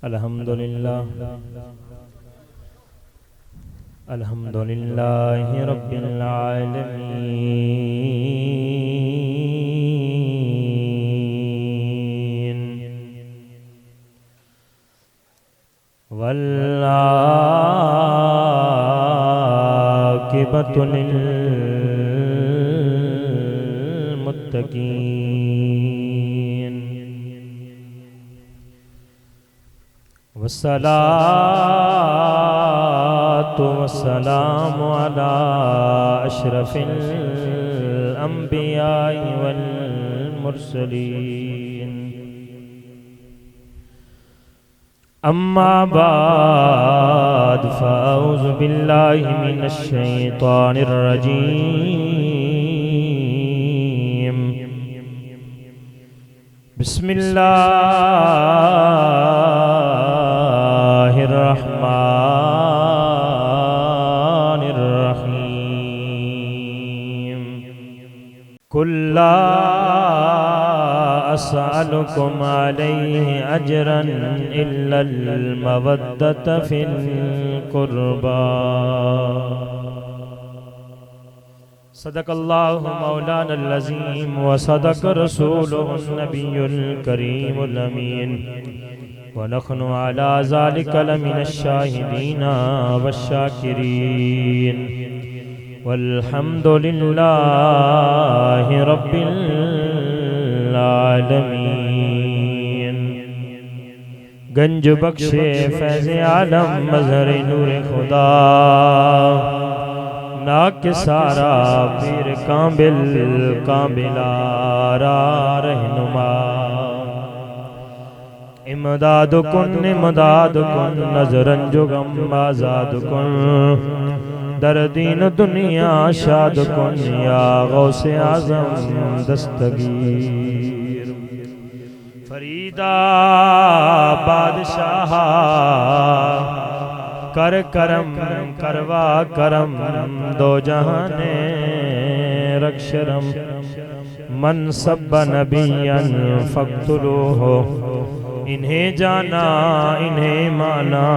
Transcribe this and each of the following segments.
الحمدللہ رب العالمین والعاقبۃ للمتقین والصلاة والسلام على أشرف الأنبياء والمرسلين أما بعد فأعوذ بالله من الشيطان الرجيم بسم الله الرحمن الرحيم قل لا أسألكم عليه أجرا إلا المودة في القربى صدق الله مولانا العظيم وصدق رسوله النبي الكريم الأمين ونحن على ذلك لمن الشاهدين والشاكرين والحمد لله رب العالمین گنج بخش فیض عالم مظہر نور خدا ناک سارا پیر کامل آرا رہنما امداد کن نظرن جو غم آزاد کن در دین دنیا شاد کن یا غوث اعظم دستگیر فریدہ بادشاہ کر کرم کروا کرم دو جہان رکشرم من سب نبیا فاقتلوہ انہیں جانا انہیں مانا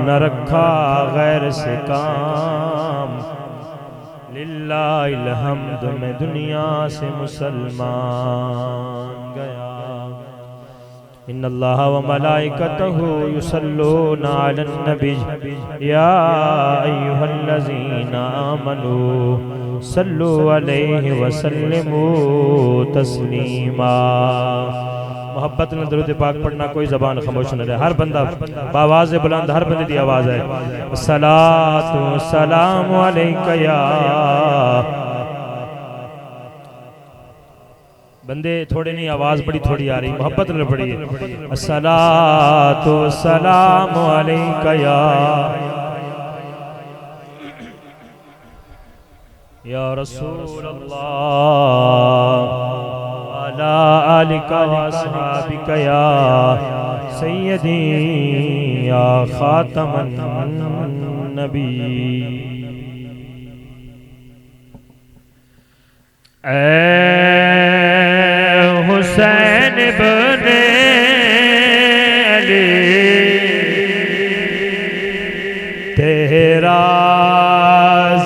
نہ رکھا غیر سے کام للہ الحمد میں دنیا سے مسلمان گیا ان اللہ و ملائکتہ یصلون علی النبی یا ایہا الذین آمنوا صلوا علیہ وسلموا تسلیما محبت میں درود پاک پڑھنا کوئی زبان خاموش نہ رہے ہر بندہ باواز بلند ہر بندے دی آواز ہے الصلاۃ والسلام علیک یا بندے تھوڑے نہیں آواز بڑی تھوڑی آ رہی محبت میں پڑھیے الصلاۃ والسلام علیک یا رسول اللہ علی آلک و اصحابک یا سیدی یا خاتم النبی اے حسین بن علی تیرا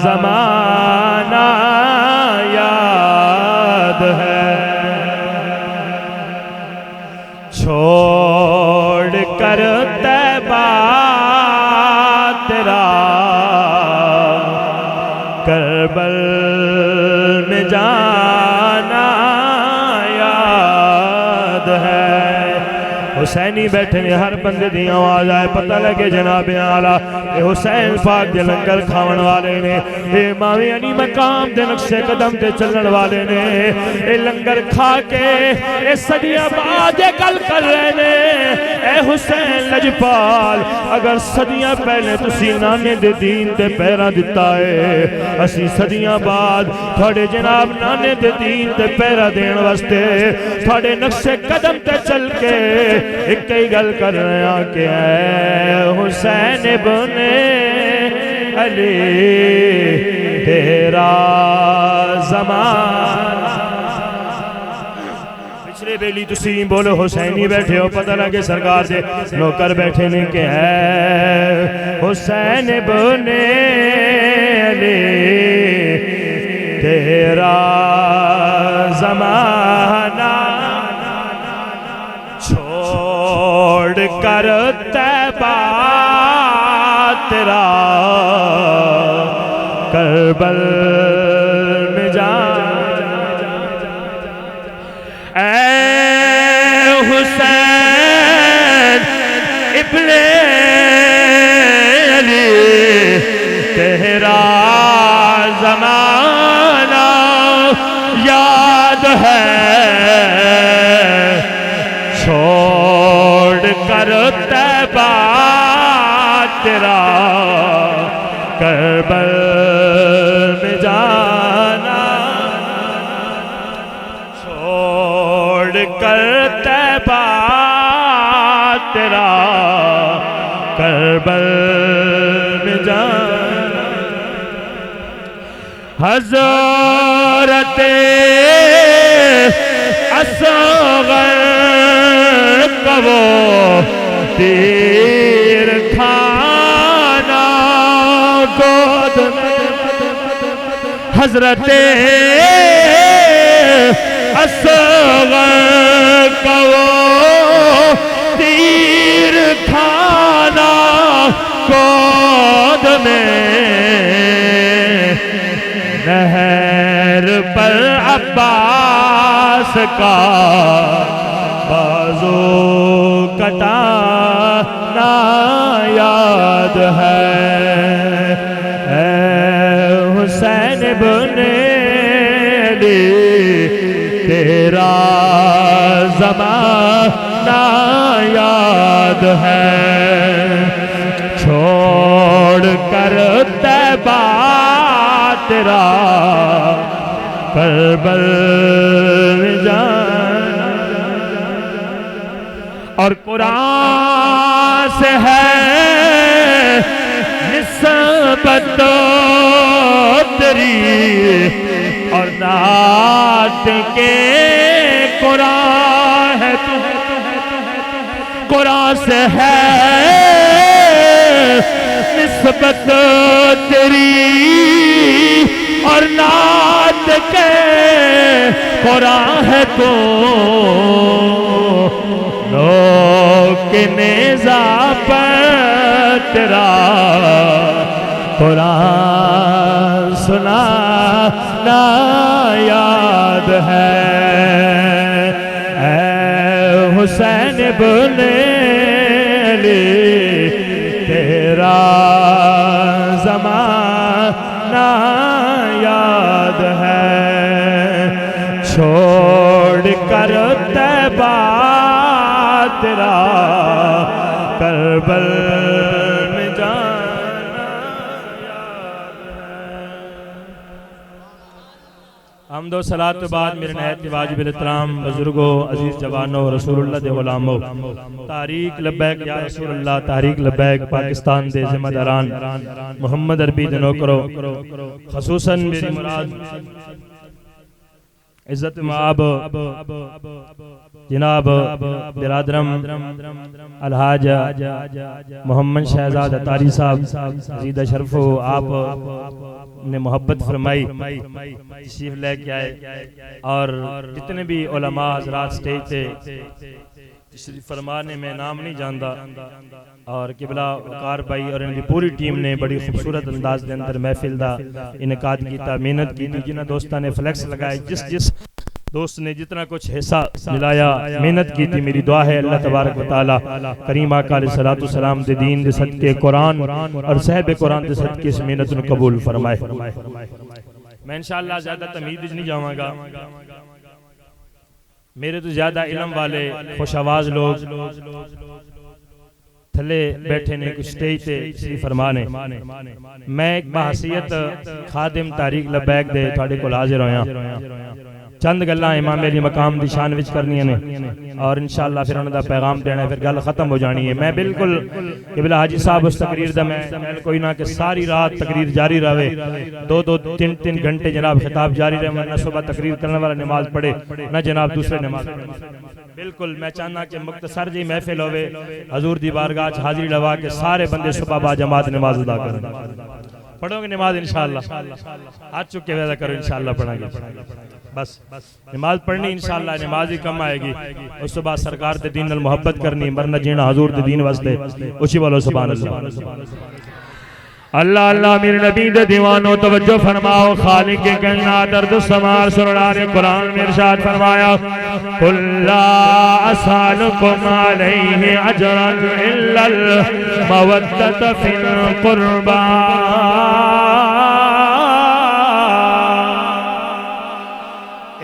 زمانہ یاد ہے چھوڑ کر طیبہ تیرا کربل میں جانا یاد ہے حسینی بیٹھے نے ہر بندے دی آواز آئے پتہ لگے جناب اعلیٰ اے حسین پاک دے لنگر کھاون والے نے اے امام علی مقام دے نقش قدم دے چلن والے نے اے لنگر کھا کے اے صدیہ بعد گل کر رہے نے اے حسین لجپال اگر صدیہ پہلے تسی نانے دے دین دے پیرا دیتا ہے اسی صدیہ بعد تھوڑے جناب نانے دے دین دے پیرا دین واسطے تھوڑے نقش قدم تے چل کے ایک کئی گل کر رہے ہیں کہ اے حسین بن علی تیرا زمان پچھلے اے بیلی تسی بولو حسینی بیٹھے ہو پتہ لگے سرکار دے نوکر بیٹھے نے کہ اے حسین ابن علی تیرا زمانہ چھوڑ کر طیبہ تیرا کربل میں جا اے حسین ابن علی تیرا زمانہ یاد ہے چھوڑ کر طیبہ تیرا کربل میں جانا چھوڑ کر طیبہ تیرا کربل میں جانا حضرت اصغر کا وہ تیر کھانا گود حضرت اصغر کا وہ تیر کھانا گود میں نہر پر عباس کا بازو کٹانا یاد ہے اے حسین ابن علی تیرا زمانہ یاد ہے چھوڑ کر طیبہ تیرا کربل میں جانا اور قرآن سے ہے نسبت تیری اور نعت کے قرآن ہے تو قرآن سے ہے نسبت تیری اور نعت کے قرآن ہے تو لوگ نیزہ پر تیرا قرآن سنانا یاد ہے اے حسین ابن علی تیرا زمانہ یاد ہے چھوڑ کر طیبہ تیرا کربل میں جانا یاد ہے حمد و صلاۃ و بعد میرے نہایت واجب الاحترام بزرگوں عزیز جوانوں رسول اللہ دے غلاموں تحریک لبیک یا رسول اللہ تحریک لبیک پاکستان دے ذمہ داران محمد عربی دے نوکرو خصوصاً میری مراد عزت مآب جناب برادرم الحاج محمد شہزاد اتاری صاحب عزیز شرف آپ نے محبت فرمائی تشریف لے کے آئے اور جتنے بھی علماء حضرات سٹیج تھے تشریف فرمانے میں نام نہیں جانتا اور قبلہ وقار بھائی اور ان کی پوری ٹیم نے بڑی خوبصورت انداز کے اندر محفل دا انعقاد کیتا محنت کی تھی جنہ دوستان نے فلیکس لگائے جس دوست نے جتنا کچھ حصہ ملایا محنت کی تھی میری دعا ہے اللہ تبارک و تعالی کریم آقا علیہ الصلوۃ والسلام دے دین دے صدقے قرآن اور صاحب قرآن دے صدقے اس محنت کو قبول فرمائے میں انشاءاللہ زیادہ تمہید نہیں جاؤں گا میرے تو زیادہ علم والے خوش آواز لوگ تھلے بیٹھے نے کچھ سٹیج تے تشریف فرمانے میں ایک بحثیت خادم تحریک لبیک دے تھوڑے کو حاضر ہویا چند گلاں امام علی مقام دی شان وچ کرنیاں نے اور انشاءاللہ پھر انہاں دا پیغام دینا ہے، پھر گل ختم ہو جانی ہے۔ میں بالکل قبلہ حاجی صاحب اس تقریر دا میں کوئی نہ کہ ساری رات تقریر جاری رہے، 2-2 3 گھنٹے جناب خطاب جاری رہے، نہ صبح تقریر کرنے والا نماز پڑھے نہ جناب دوسرے نماز پڑھے۔ بالکل میں چاہنا کہ مختصر جی محفل ہوئے، حضور دی بارگاہ وچ حاضری لوا کے سارے بندے صبح با جماعت نماز ادا کریں۔ پڑھو گے نماز انشاءاللہ؟ ہاتھ چک کے وعدہ کرو انشاءاللہ پڑھیں گے۔ بس نماز پڑھنی انشاءاللہ، نماز ہی کم آئے گی، اس کے بعد سرکار تے دین نال محبت کرنی، مرنا جینا حضور تے دین واسطے، اچھی بولو سبحان اللہ۔ اللہ اللہ میرے نبی دے دیوانو توجہ فرماؤ، خالق کے کائنات ارض و سماء سرور قرآن میں ارشاد فرمایا، قل لا اسالکم علیہ اجرا الا المودۃ فی القربى۔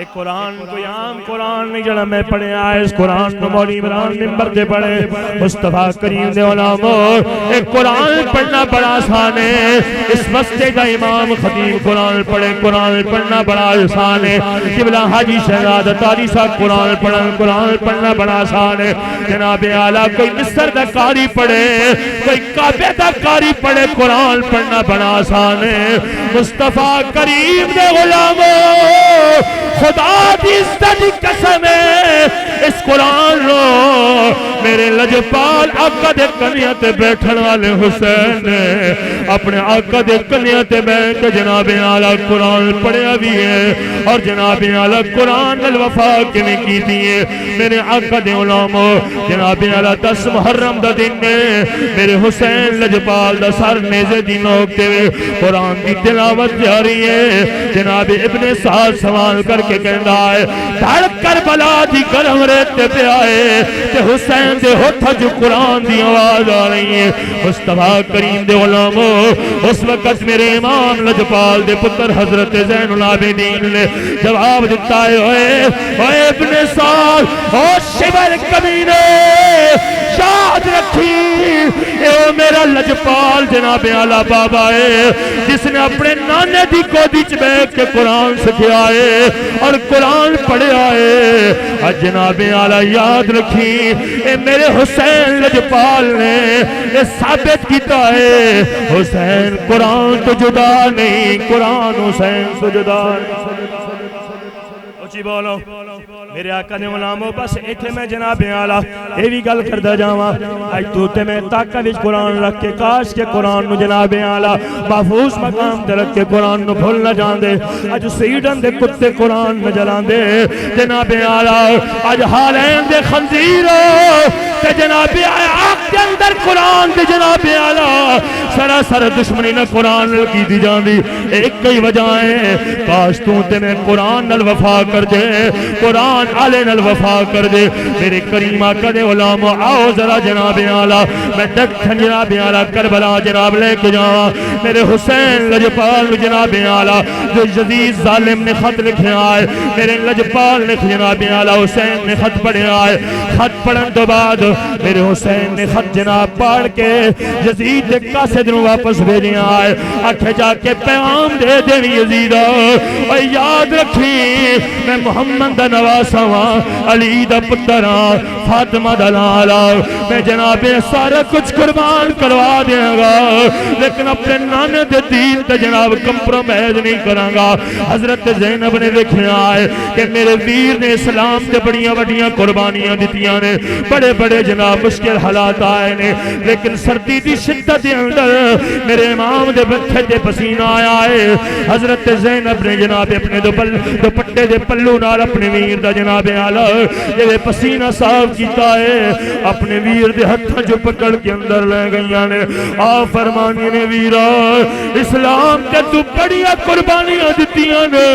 ایک قرآن کوئی عام قرآن نہیں جڑا میں پڑھے آئے، اس قرآن کو مولی عمران ممبر دے پڑھے مصطفیٰ کریم دے علماء۔ ایک قرآن پڑھنا بڑا آسان ہے، اس مسجد دا امام خطیب قرآن پڑھے، قرآن پڑھنا بڑا آسان ہے۔ قبلہ حاجی شہزادہ علی صاحب قرآن پڑھنا بڑا آسان ہے۔ جناب اعلیٰ کوئی مصر دا قاری پڑھے، کوئی کعبے دا قاری پڑھے، قرآن پڑھنا بڑا آسان ہے۔ مصطفیٰ کریم دے علماء خدا دی عزت قسم ہے، اس قرآن رو میرے لجپال آقا دے کنیاں تے بیٹھن والے حسین نے اپنے آقا دے کنیاں تے بیٹھ جناب اعلیٰ قرآن پڑھیا بھی ہے، اور جناب اعلیٰ قرآن الوفا کی میں کی دیئے۔ میرے آقا دے علماء جناب اعلیٰ 10 محرم دا دن میں میرے حسین لجپال دا سر نیزے دی نوکتے ہوئے قرآن دی تلاوت جاری ہے۔ جناب ابن سعد سوال کر کے کہندا ہے، دھڑ کربلا دی گرم ریت پہ آئے تے حسین دے ہوتھا جو قرآن دی آواز آ رہی ہے۔ مصطفیٰ کریم دے علماء اس وقت میرے امام لجپال دے پتر حضرت زین العابدین نے جواب دیتا ہے، اوے ابن سعد او شبر کمینے یاد رکھی، اے میرا لجپال جناب اعلیٰ بابا ہے جس نے اپنے نانے دی گودی چ بیٹھ کے قرآن سکھیا ہے اور قرآن پڑھیا ہے۔ اور جناب اعلیٰ یاد رکھی، اے میرے حسین لجپال نے یہ ثابت کیتا ہے، حسین قرآن تو جدا نہیں، قرآن حسین تو جدا نہیں۔ اچھی بولو میرے آقا نے علماء، بس ایتھے میں جناب اعلیٰ یہ بھی گل کردا جاواں، اج تو تے میں تاکہ وچ قرآن رکھ کے کاش کے قرآن نو جناب اعلیٰ محفوظ مقام تے رکھ کے قرآن نو بھول نہ جاندے۔ اج سیڈن دے کتے قرآن نہ جلاندے جناب اعلیٰ، اج حالین دے خنزیر تے جناب آق دے اندر قرآن دے جناب اعلیٰ سراسر دشمنی نہ قرآن نال کی دی جاندی۔ ایک ہی وجہ ہے، کاش تو تے میں قرآن نال وفا کر دے، قرآن آلے نال وفا کر دے۔ میرے کریم آقا دے علماء آؤ ذرا جناب اعلیٰ میں دکھن جناب اعلیٰ کربلا جناب لے کے جاواں، میرے حسین لجپال جناب اعلیٰ جو یزید ظالم نے خط لکھے آئے، میرے لجپال نے جناب اعلیٰ حسین نے خط پڑھے آئے۔ خط پڑھن تو بعد میرے حسین نے خط جناب پڑھ کے یزید دے قاصد نو واپس بھیجے آئے، آکھے جا کے پیغام دے دے یزید اور یاد رکھی میں محمد دا نواسا ہاں، علی دا پتر ہاں، فاطمہ دا لالا، میں جناب سارا کچھ قربان کروا دیا گا لیکن اپنے نانے دے دین تے جناب کمپرومائز نہیں کراں گا۔ حضرت زینب نے دیکھا ہے کہ میرے ویر نے اسلام تے بڑیاں بڑیاں قربانیاں دیتیاں نے، بڑے بڑے جناب مشکل حالات آئے نے، لیکن سردی دی شدت دے اندر میرے امام دے بچے دے پسینہ آیا ہے۔ حضرت زینب نے جناب اپنے دوپٹے دے پلو نال اپنے ویر دا جناب اعلیٰ جے پسینہ صاف کیتا ہے، اپنے ویر دے ہتھاں جو پکڑ کے اندر لے گئیاں نے۔ آ فرمانی نے ویرا اسلام تے تو بڑیاں قربانیاں دتیاں نے،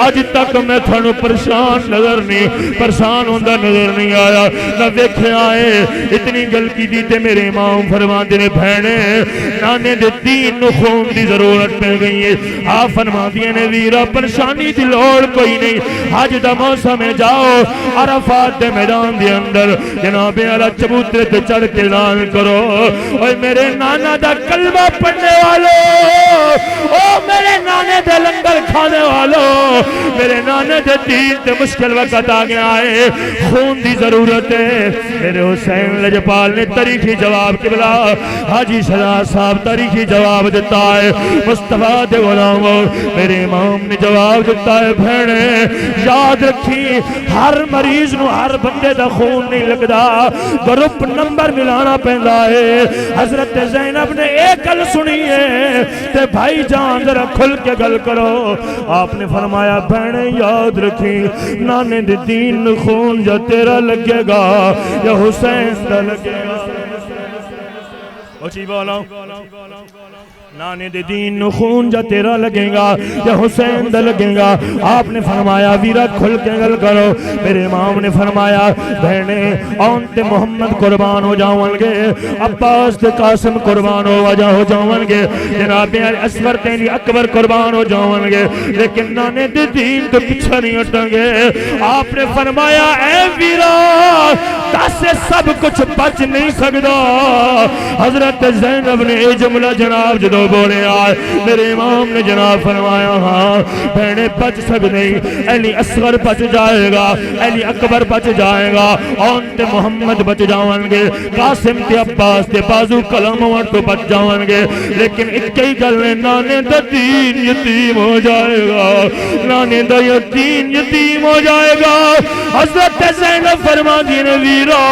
اج تک میں تھانو پریشان نظر نہیں، پریشان ہوندا نظر نہیں آیا نہ ویکھیا ہے۔ اتنی گل کی دی تے میرے امام فرماندے نے بہنے نانے دے دین نو خون دی ضرورت پہ گئی ہے۔ آ فرماندیاں نے ویرا پریشانی دی لوڑ کوئی نہیں، حج دا موسم ہے، جاؤ عرفات دے میدان دے اندر جناب اعلیٰ چبوترے تے چڑھ کے اعلان کرو، اوے میرے نانا دا کلمہ پڑھنے والے او میرے نانے دے لنگر کھانے والوں، میرے نانے دے دین تے مشکل وقت آ گیا ہے، خون دی ضرورت ہے۔ میرے حسین لجپال نے تاریخی جواب قبلہ حاجی شہزاد صاحب تاریخی جواب دیتا ہے، مصطفیٰ دے غلاموں میرے امام نے جواب دیتا ہے، بھیڑے یاد رکھی ہر مریض نو ہر بندے دا خون نہیں لگدا، گروپ نمبر ملانا پہندا ہے۔ حضرت زینب نے ایک گل سنی ہے تے بھائی جان ذرا کھل کے گل کرو، آپ نے فرمایا بہنے یاد رکھی نانے دے دین خون جا تیرا لگے گا یا حسین دا لگے گا۔ اچھی بولا نانے دے دین خون جا تیرا لگے گا یا حسین دا لگے گا۔ آپ نے فرمایا ویرا کھل کے گل کرو۔ میرے امام نے فرمایا بہنے آن تے محمد قربان ہو جاؤں گے، عباس تے قاسم قربان ہو جاؤں گے، جناب اصغر تے اکبر قربان ہو جاؤں گے، لیکن نانے دے دین تو پیچھے نہیں ہٹیں گے۔ آپ نے فرمایا اے ویرا تاسے سب کچھ بچ نہیں سکتا۔ حضرت زینب نے یہ جملہ جناب جدو بولے آئے، میرے امام نے جناب فرمایا ہاں بہنے بچ سکتے، علی اصغر بچ جائے گا، علی اکبر بچ جائے گا، اون تے محمد بچ جاؤں گے، قاسم تے عباس تے بازو کلم وڑ تو بچ جاؤں گے، لیکن ایک ہی گل ہے نانے دا دین یتیم ہو جائے گا، نانے دا دین یتیم ہو جائے گا۔ حضرت زینب فرما دین ویرا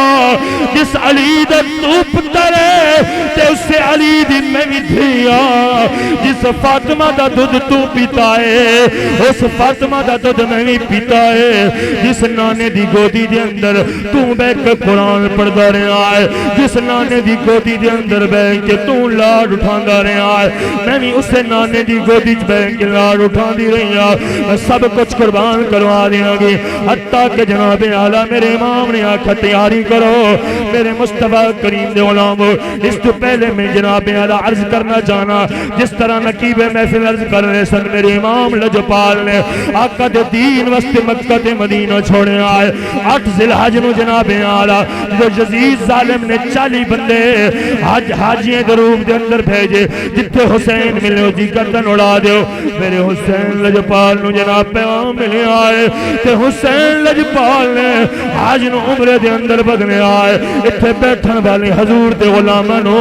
جس علی دا تو پتر ہے تے اس سے علی دی میں بھی دھیا، جس فاطمہ دا دودھ تو پیتا ہے اس فاطمہ دا دودھ میں بھی پیتا ہے، جس نانے دی گودی دے اندر تو بیٹھ کے قرآن پڑھدا رہا ہے، جس نانے دی گودی دے اندر بیٹھ کے تو لاڈ اٹھاندا رہا ہے، میں بھی اسے نانے دی گودی چ بیٹھ کے لاڈ اٹھاندی رہی ہاں، میں سب کچھ قربان کروا دیاں گی، حتیٰ کہ جناب اعلیٰ میرے امام نے آکھا تیاری کرو میرے مصطفیٰ کریم دے غلامو۔ اس تو پہلے میں جناب اعلیٰ عرض کرنا چاہنا، جس طرح نقیب محفل عرض کر رہے سن میرے امام لجپال نے آقا دے دین وسط مکہ تے مدینہ چھوڑے آئے، 8 ذی الحج نو جناب اعلیٰ جو یزید ظالم نے 40 بندے حاجیاں دروب دے اندر بھیجے جتھے حسین ملے ہو جی گردن اڑا دیو، میرے حسین لجپال نو جناب پیغام ملے آئے تے حسین لجپال نے حاج نو عمرے دے اندر بگنے آئے۔ اتھے بیٹھن والے حضور دے غلامانو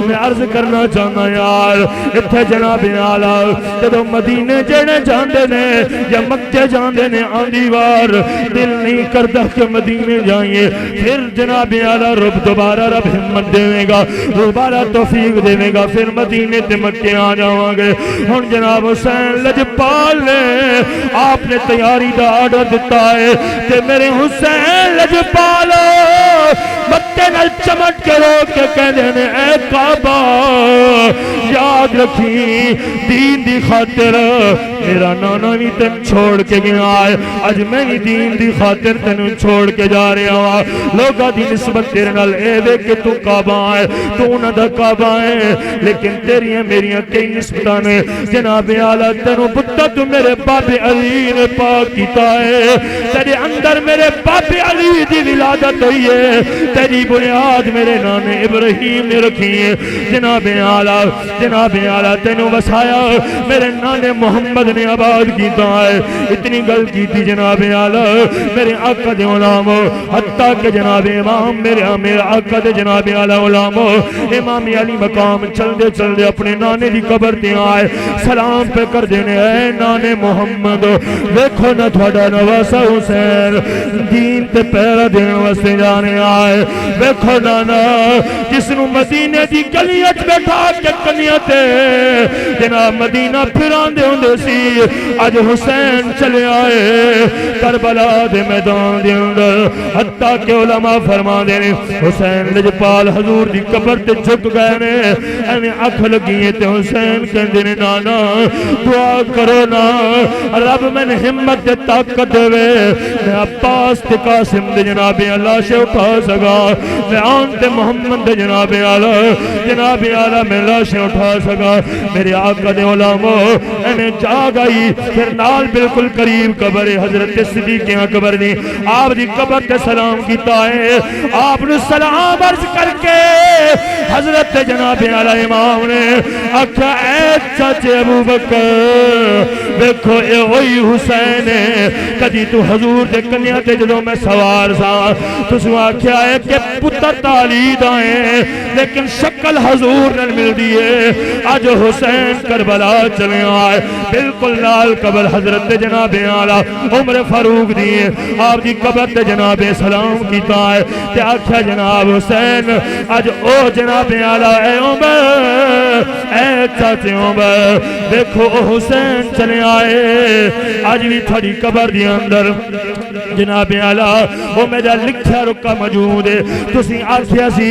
میں عرض کرنا چاہنا یار، اتھے جناب اعلیٰ جدو مدینے جڑے جاندے نے یا مکے جاندے نے آندھی وار دل نہیں کرتا کہ مدینے جائیں، پھر جناب اعلیٰ رب دوبارہ رب ہمت دے گا، دوبارہ توفیق دے گا، پھر مدینے تے مکے آ جاؤں گے۔ ہن جناب حسین لجپال نے آپ نے تیاری دا آرڈر دیتا ہے تے میرے حسین لجپال مکے نال چمٹ کے روک کے کہنے نے اے کعبہ یاد رکھی دین دی خاطر میرا نانا بھی تن چھوڑ کے گیا ہے، اج میں بھی دین دی خاطر تن چھوڑ کے جا رہا ہوں، لوگا دی نسبت تیرے نال اے دے کہ تو کعبہ ہے تو نہ دا کعبہ ہے، لیکن تیریاں میریاں کئی نسبتاں نے جناب اعلیٰ تینوں پتہ تو میرے باب علی نے پاک کیتا ہے، تیرے اندر میرے باب علی دی ولادت ہوئی ہے، تیری بنیاد میرے نانے ابراہیم نے رکھی ہے، جناب اعلیٰ تینوں وسایا میرے نانے محمد نے آباد کیتا ہے۔ اتنی گل کی تھی جناب اعلیٰ میرے آقا دے غلامو، حتیٰ کہ جناب امام میرے آقا دے جناب اعلیٰ غلامو امام علی مقام چل دے اپنے نانے دی قبر تے آئے، سلام پہ کر دینے اے نانے محمد دیکھو نہ تھوڑا نواسا حسین دین تے پیرا دین واسطے جانے آئے، دیکھو نانا جس نو مدینے دی گلیت بیٹھا کے کنیاتے جناب مدینہ پھران دے ہوندے سی، آج حسین چلے آئے کربلا دے میدان دے اندر، حتیٰ کہ علماء فرما دے حسین لجپال حضور دی قبر تے جھک گئے نے، ایویں اکھ لگی تے حسین کہندے نے نانا دعا کرو نا رب میں ہمت تے طاقت دے میں عباس تے قاسم دے جناب اللہ سے اٹھا سکا، میں آن تے محمد دے جناب اعلیٰ میں لاشیں اٹھا سکا، میرے آقا دے علماء ایویں جا گئی، پھر نال بالکل قریب قبر حضرت صدیق قبر نہیں، آپ دی قبر تے سلام کیتا ہے، آپ نے سلام عرض کر کے حضرت جناب اعلی امام نے آکھا اے چاچے ابو بکر دیکھو اے وہی حسین ہے کدی تو حضور دے کنیا تے جدوں میں سوار سا تسوں آکھیا ہے کہ پتر تالی دائیں لیکن شکل حضور نال مل دیئے اج حسین کربلا چلے آئے بالکل نال قبر حضرت جناب اعلی عمر فاروق دیئے آپ دی قبر تے جناب سلام کیتا ہے تے آکھیا جناب حسین اج او جناب اعلی اے عمر اے چاچے عمر دیکھو او حسین چلے آئے آج بھی تھوڑی قبر دی اندر جناب اعلی وہ میرا لکھا رکا موجود ہے تسی آکھیا سی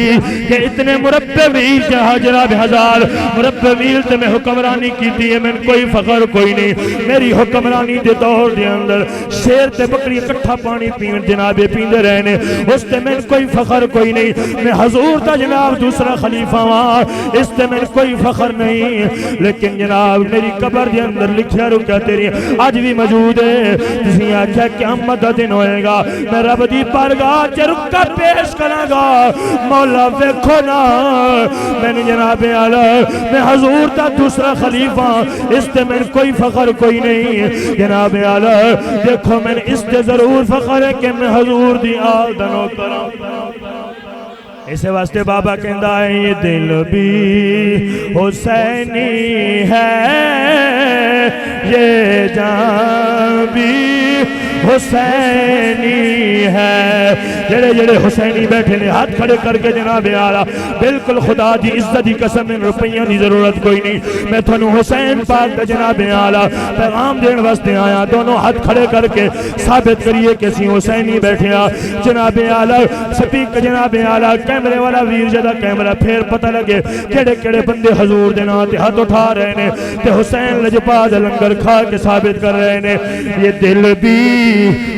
کہ اتنے مربع ویل جہاں جناب ہزار مربع ویل تے میں حکمرانی کیتی ہے میں کوئی فخر کوئی نہیں میری حکمرانی دے دور دے اندر شیر تے بکری اکٹھا پانی پین جناب پیندے رہنے اس تے میں کوئی فخر کوئی نہیں میں حضور تا جناب دوسرا خلیفہ وہاں اس تے میں کوئی فخر نہیں لیکن جناب میری قبر دے اندر لکھیا رکا تیری آج بھی موجود ہے تسی آکھیا قیامت دا دن ہوئے گا میں رب دی بارگاہ چ رکا پیش کراں گا مولا ویکھو نا میں جناب اعلی میں حضور دا دوسرا خلیفہ اس تے میں کوئی فخر کوئی نہیں جناب اعلی دیکھو میں اس تے ضرور فخر ہے کہ میں حضور دی آل دا نوکر اسے واسطے بابا کہندا ہے یہ دل بھی حسینی ہے یہ جان بھی حسینی ہے جڑے جڑے حسینی بیٹھے نے ہاتھ کھڑے کر کے جناب اعلی بالکل خدا دی عزت دی قسم میں روپیاں دی ضرورت کوئی نہیں میں تھانوں حسین پاک دا جناب اعلی پیغام دین واسطے آیا دونوں ہاتھ کھڑے کر کے ثابت کریے کہ سی حسینی بیٹھے آ جناب اعلی سپیک جناب اعلی کیمرے والا ویر جدا کیمرہ پھر پتہ لگے کیڑے کیڑے بندے حضور دے نام تے ہاتھ اٹھا رہے نے تے حسین لجپال لنگر کھا کے ثابت کر رہے نے یہ دل بھی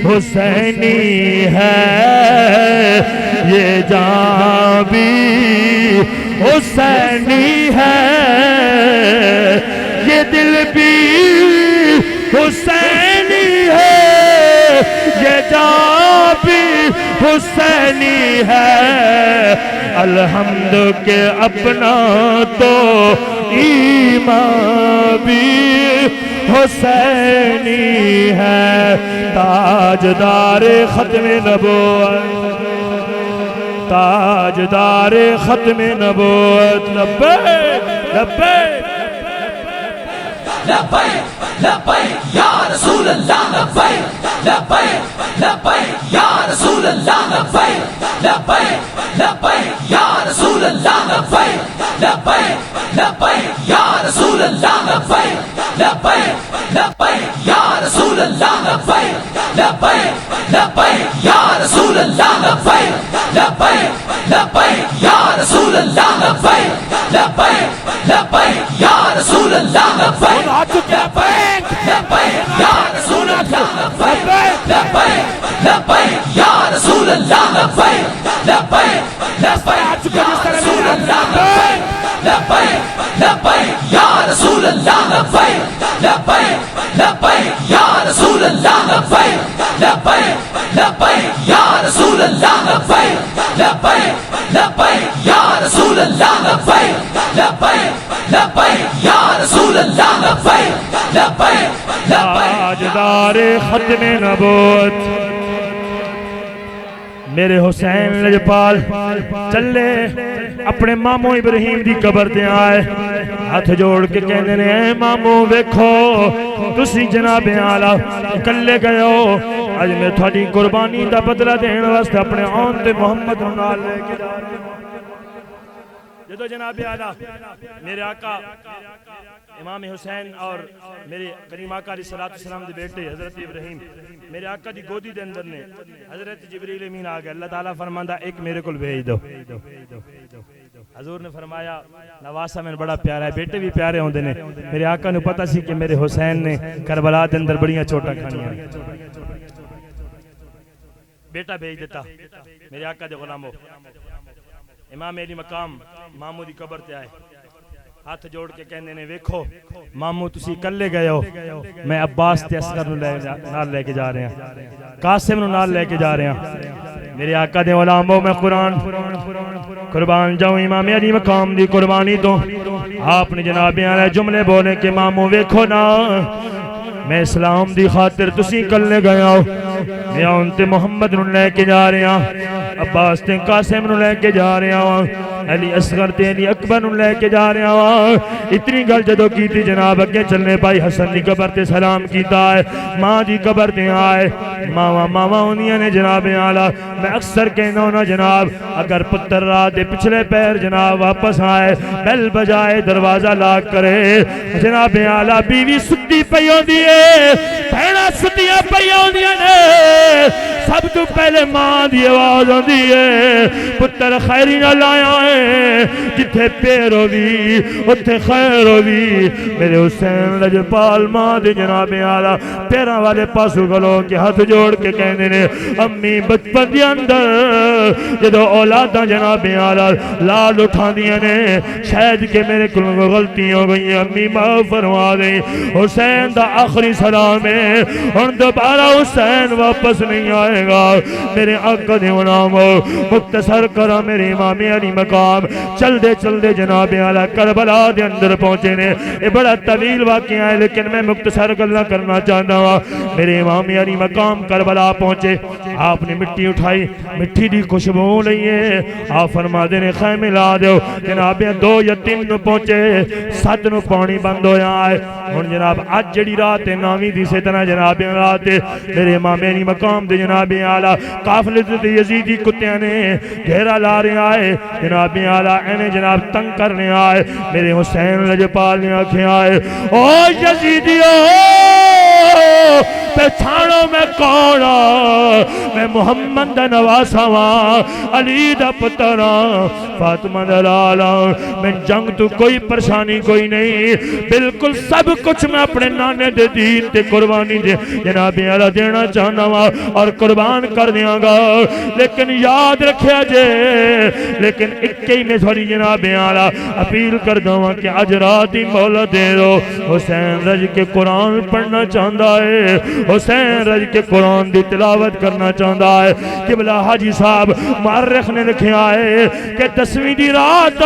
حسینی ہے یہ جان بھی حسینی ہے یہ دل بھی حسینی ہے یہ جان بھی حسینی ہے الحمد کے اپنا تو ایمان بھی حسینی ہے تاجدار ختم نبوت تاجدار ختم نبوت لبیک لبیک لبیک لبیک یا رسول اللہ لبیک لبیک لبیک یا رسول اللہ لبیک لبیک لبیک یا رسول اللہ لبیک لبیک لبیک یا رسول اللہ لبیک لبیک لبیک یا رسول اللہ لبیک لبیک لبیک یا رسول اللہ لبیک لبیک لبیک یا رسول اللہ لبیک لبیک لبیک یا رسول اللہ لبیک لبیک لبیک یا رسول اللہ لبیک لبیک لبیک یا رسول اللہ لبیک لبیک لبیک یا رسول اللہ لبیک لبیک لبیک یا رسول اللہ لبیک لبیک لبیک یا رسول اللہ لبیک لبیک لبیک یا رسول اللہ لبیک لبیک لبیک یا رسول اللہ لبیک لبیک لبیک یا رسول اللہ لبیک لبیک تاجدار ختم نبوت میرے حسین لجپال چلے اپنے ماموں ابراہیم دی قبر تے آئے ہاتھ جوڑ کے کہنے نے اے ماموں ویکھو تسی جناب اعلی کلے گئے ہو اج میں تھوڑی قربانی دا بدلہ دین واسطے اپنے آن تے محمد نال لے کے جا رہے جدو جناب اعلی میرے آقا امام حسین اور میرے کریم آقا علیہ السلام دے بیٹے حضرت ابراہیم میرے آقا دی گودی دے اندر نے حضرت جبریل امین آ گئے اللہ تعالیٰ فرماندا ایک میرے کول بھیج دو حضور نے فرمایا نواسا میں بڑا پیارا ہے بیٹے بھی پیارے ہوندے نے میرے آقا نے پتہ سی کہ میرے حسین نے کربلا دے اندر بڑیاں چوٹاں کھانیاں بیٹا بھیج دیتا میرے آقا دے غلامو امام علی مقام ماموں دی قبر تے آئے ہاتھ جوڑ کے کہنے نے ویکھو ماموں تسی کلے گئے ہو میں عباس تے اصغر نال لے کے جا رہے ہیں قاسم نال لے کے جا رہے ہیں میرے آقا دے غلاموں میں قرآن قربان جاؤ امام علی مقام دی قربانی تو آپ نے جناب علی جملے بولے کہ مامو ویکھو نا میں اسلام دی خاطر تسی کلے گیا ہو میں انتے محمد نو لے کے جا رہا عباس تے قاسم نو لے کے جا رہا ہوں علی اصغر تے علی اکبر نو لے کے جا رہا ہوں اتنی گل جدو کی تھی جناب اگے چلنے پائی حسن دی قبر تے سلام کیتا ہے ماں دی قبر تے آئے ماما ہونیاں نے جناب اعلیٰ میں اکثر کہنا ہونا جناب اگر پتر رات دے پچھلے پیر جناب واپس آئے بیل بجائے دروازہ لاک کرے جناب اعلیٰ بیوی ستی پئی ہوندی ہے بہنا ستیاں پئی ہوندیاں نے سب تو پہلے ماں دی آواز ہوندی ہے پتر خیری نہ لایا ہے جتھے پیر ہوندی اتھے خیر ہوندی میرے حسین لجپال ماں دی جناب اعلیٰ پیراں والے پاسو گلو کے ہاتھ جوڑ کے کہنے نے امی بچپن دی اندر جدو اولاداں جناب اعلیٰ لال اٹھا دیا نے شاید کہ میرے کل غلطی ہو گئی امی معاف فرما دیں حسین دا آخری سلام ہے اور دوبارہ حسین واپس نہیں آئے گا میرے آقا دے نام مختصر کرا میرے امام علی مقام چل دے جناب اعلیٰ کربلا دے اندر پہنچے نے یہ بڑا طویل واقعہ ہے لیکن میں مختصر گلا کرنا چاہتا ہوں میرے امام علی مقام کربلا پہنچے آپ نے مٹی اٹھائی مٹی دی خوشبو لئی ہے آپ فرما دے نے خیمے لا دیو جناب 2 یا 3 نو پہنچے 7 نو پانی بند ہویا ہے اور جناب آج جڑی رات ہے نامی دی سے طرح جناب رات ہے میرے امام علی مقام دے جناب اعلیٰ قافلے دے یزیدی کتیاں نے گھیرا لا رہے آئے جناب اعلیٰ اینے جناب تنگ کرنے آئے میرے حسین لجپال نے آنکھیں آئے او یزیدیو پہچانو میں کونا میں محمد دا نواسا ہاں علی دا پترا فاطمہ دا لالا میں جنگ تو کوئی پریشانی کوئی نہیں بالکل سب کچھ میں اپنے نانے دے دین تے قربانی دے جناب اعلیٰ دینا چاہنا ہاں اور قربان کر دیاں گا لیکن یاد رکھیا جے لیکن اکئی میں تھوڑی جناب اعلیٰ اپیل کر دوں کہ اج رات ہی مولا دے دو حسین رج کے قرآن پڑھنا چاہتا ہے حسین رج کے قرآن دی تلاوت کرنا چاہتا ہے قبلہ حاجی صاحب مورخ نے لکھا ہے کہ 10ویں دی رات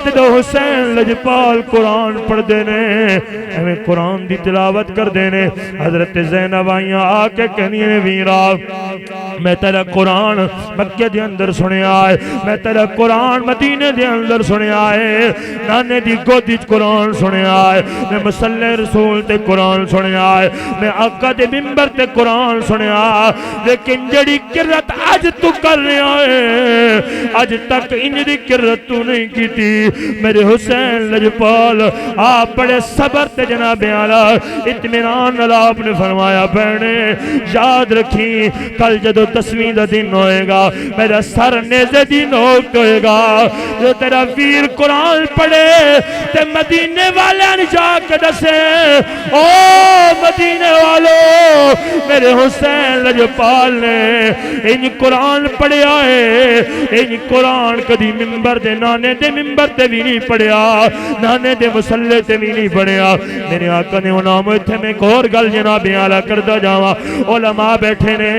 جدو حسین لجپال قرآن پڑھ دینے ہمیں قرآن دی تلاوت کر دینے حضرت زینب آئیاں آ کے کہنی ہے ویرا میں تیرا قرآن مکہ دے اندر سنے آئے میں تیرا قرآن مدینے دے اندر سنے آئے نانے دی گودی قرآن سنے آئے میں مسلح رسول تے قرآن سنے آئے میں آقا دے ممبر تے قرآن سنے آئے لیکن جڑی کرت آج تو کر رہے آئے آج تک انجی کرت تو نہیں کی تھی میرے حسین لجپال آپ بڑے صبر تے جناب اعلیٰ اطمینان اللہ آپ نے فرمایا بہنے یاد رکھی کل جدو 10ویں دا دن ہوئے گا میرا سر نیزے دی نوکت ہوئے گا جو تیرا ویر قرآن پڑھے تے مدینے والے جا کے دسے او مدینے والو میرے حسین لجپال نے ان قرآن پڑھیا ہے ان قرآن کدی ممبر دے نانے دے ممبر تے بھی نہیں پڑھیا نانے دے مسلح تے بھی نہیں پڑھیا میرے آقا نے انام اتھے میں ایک اور گل جناب اعلیٰ کردہ جاواں علماء بیٹھے نے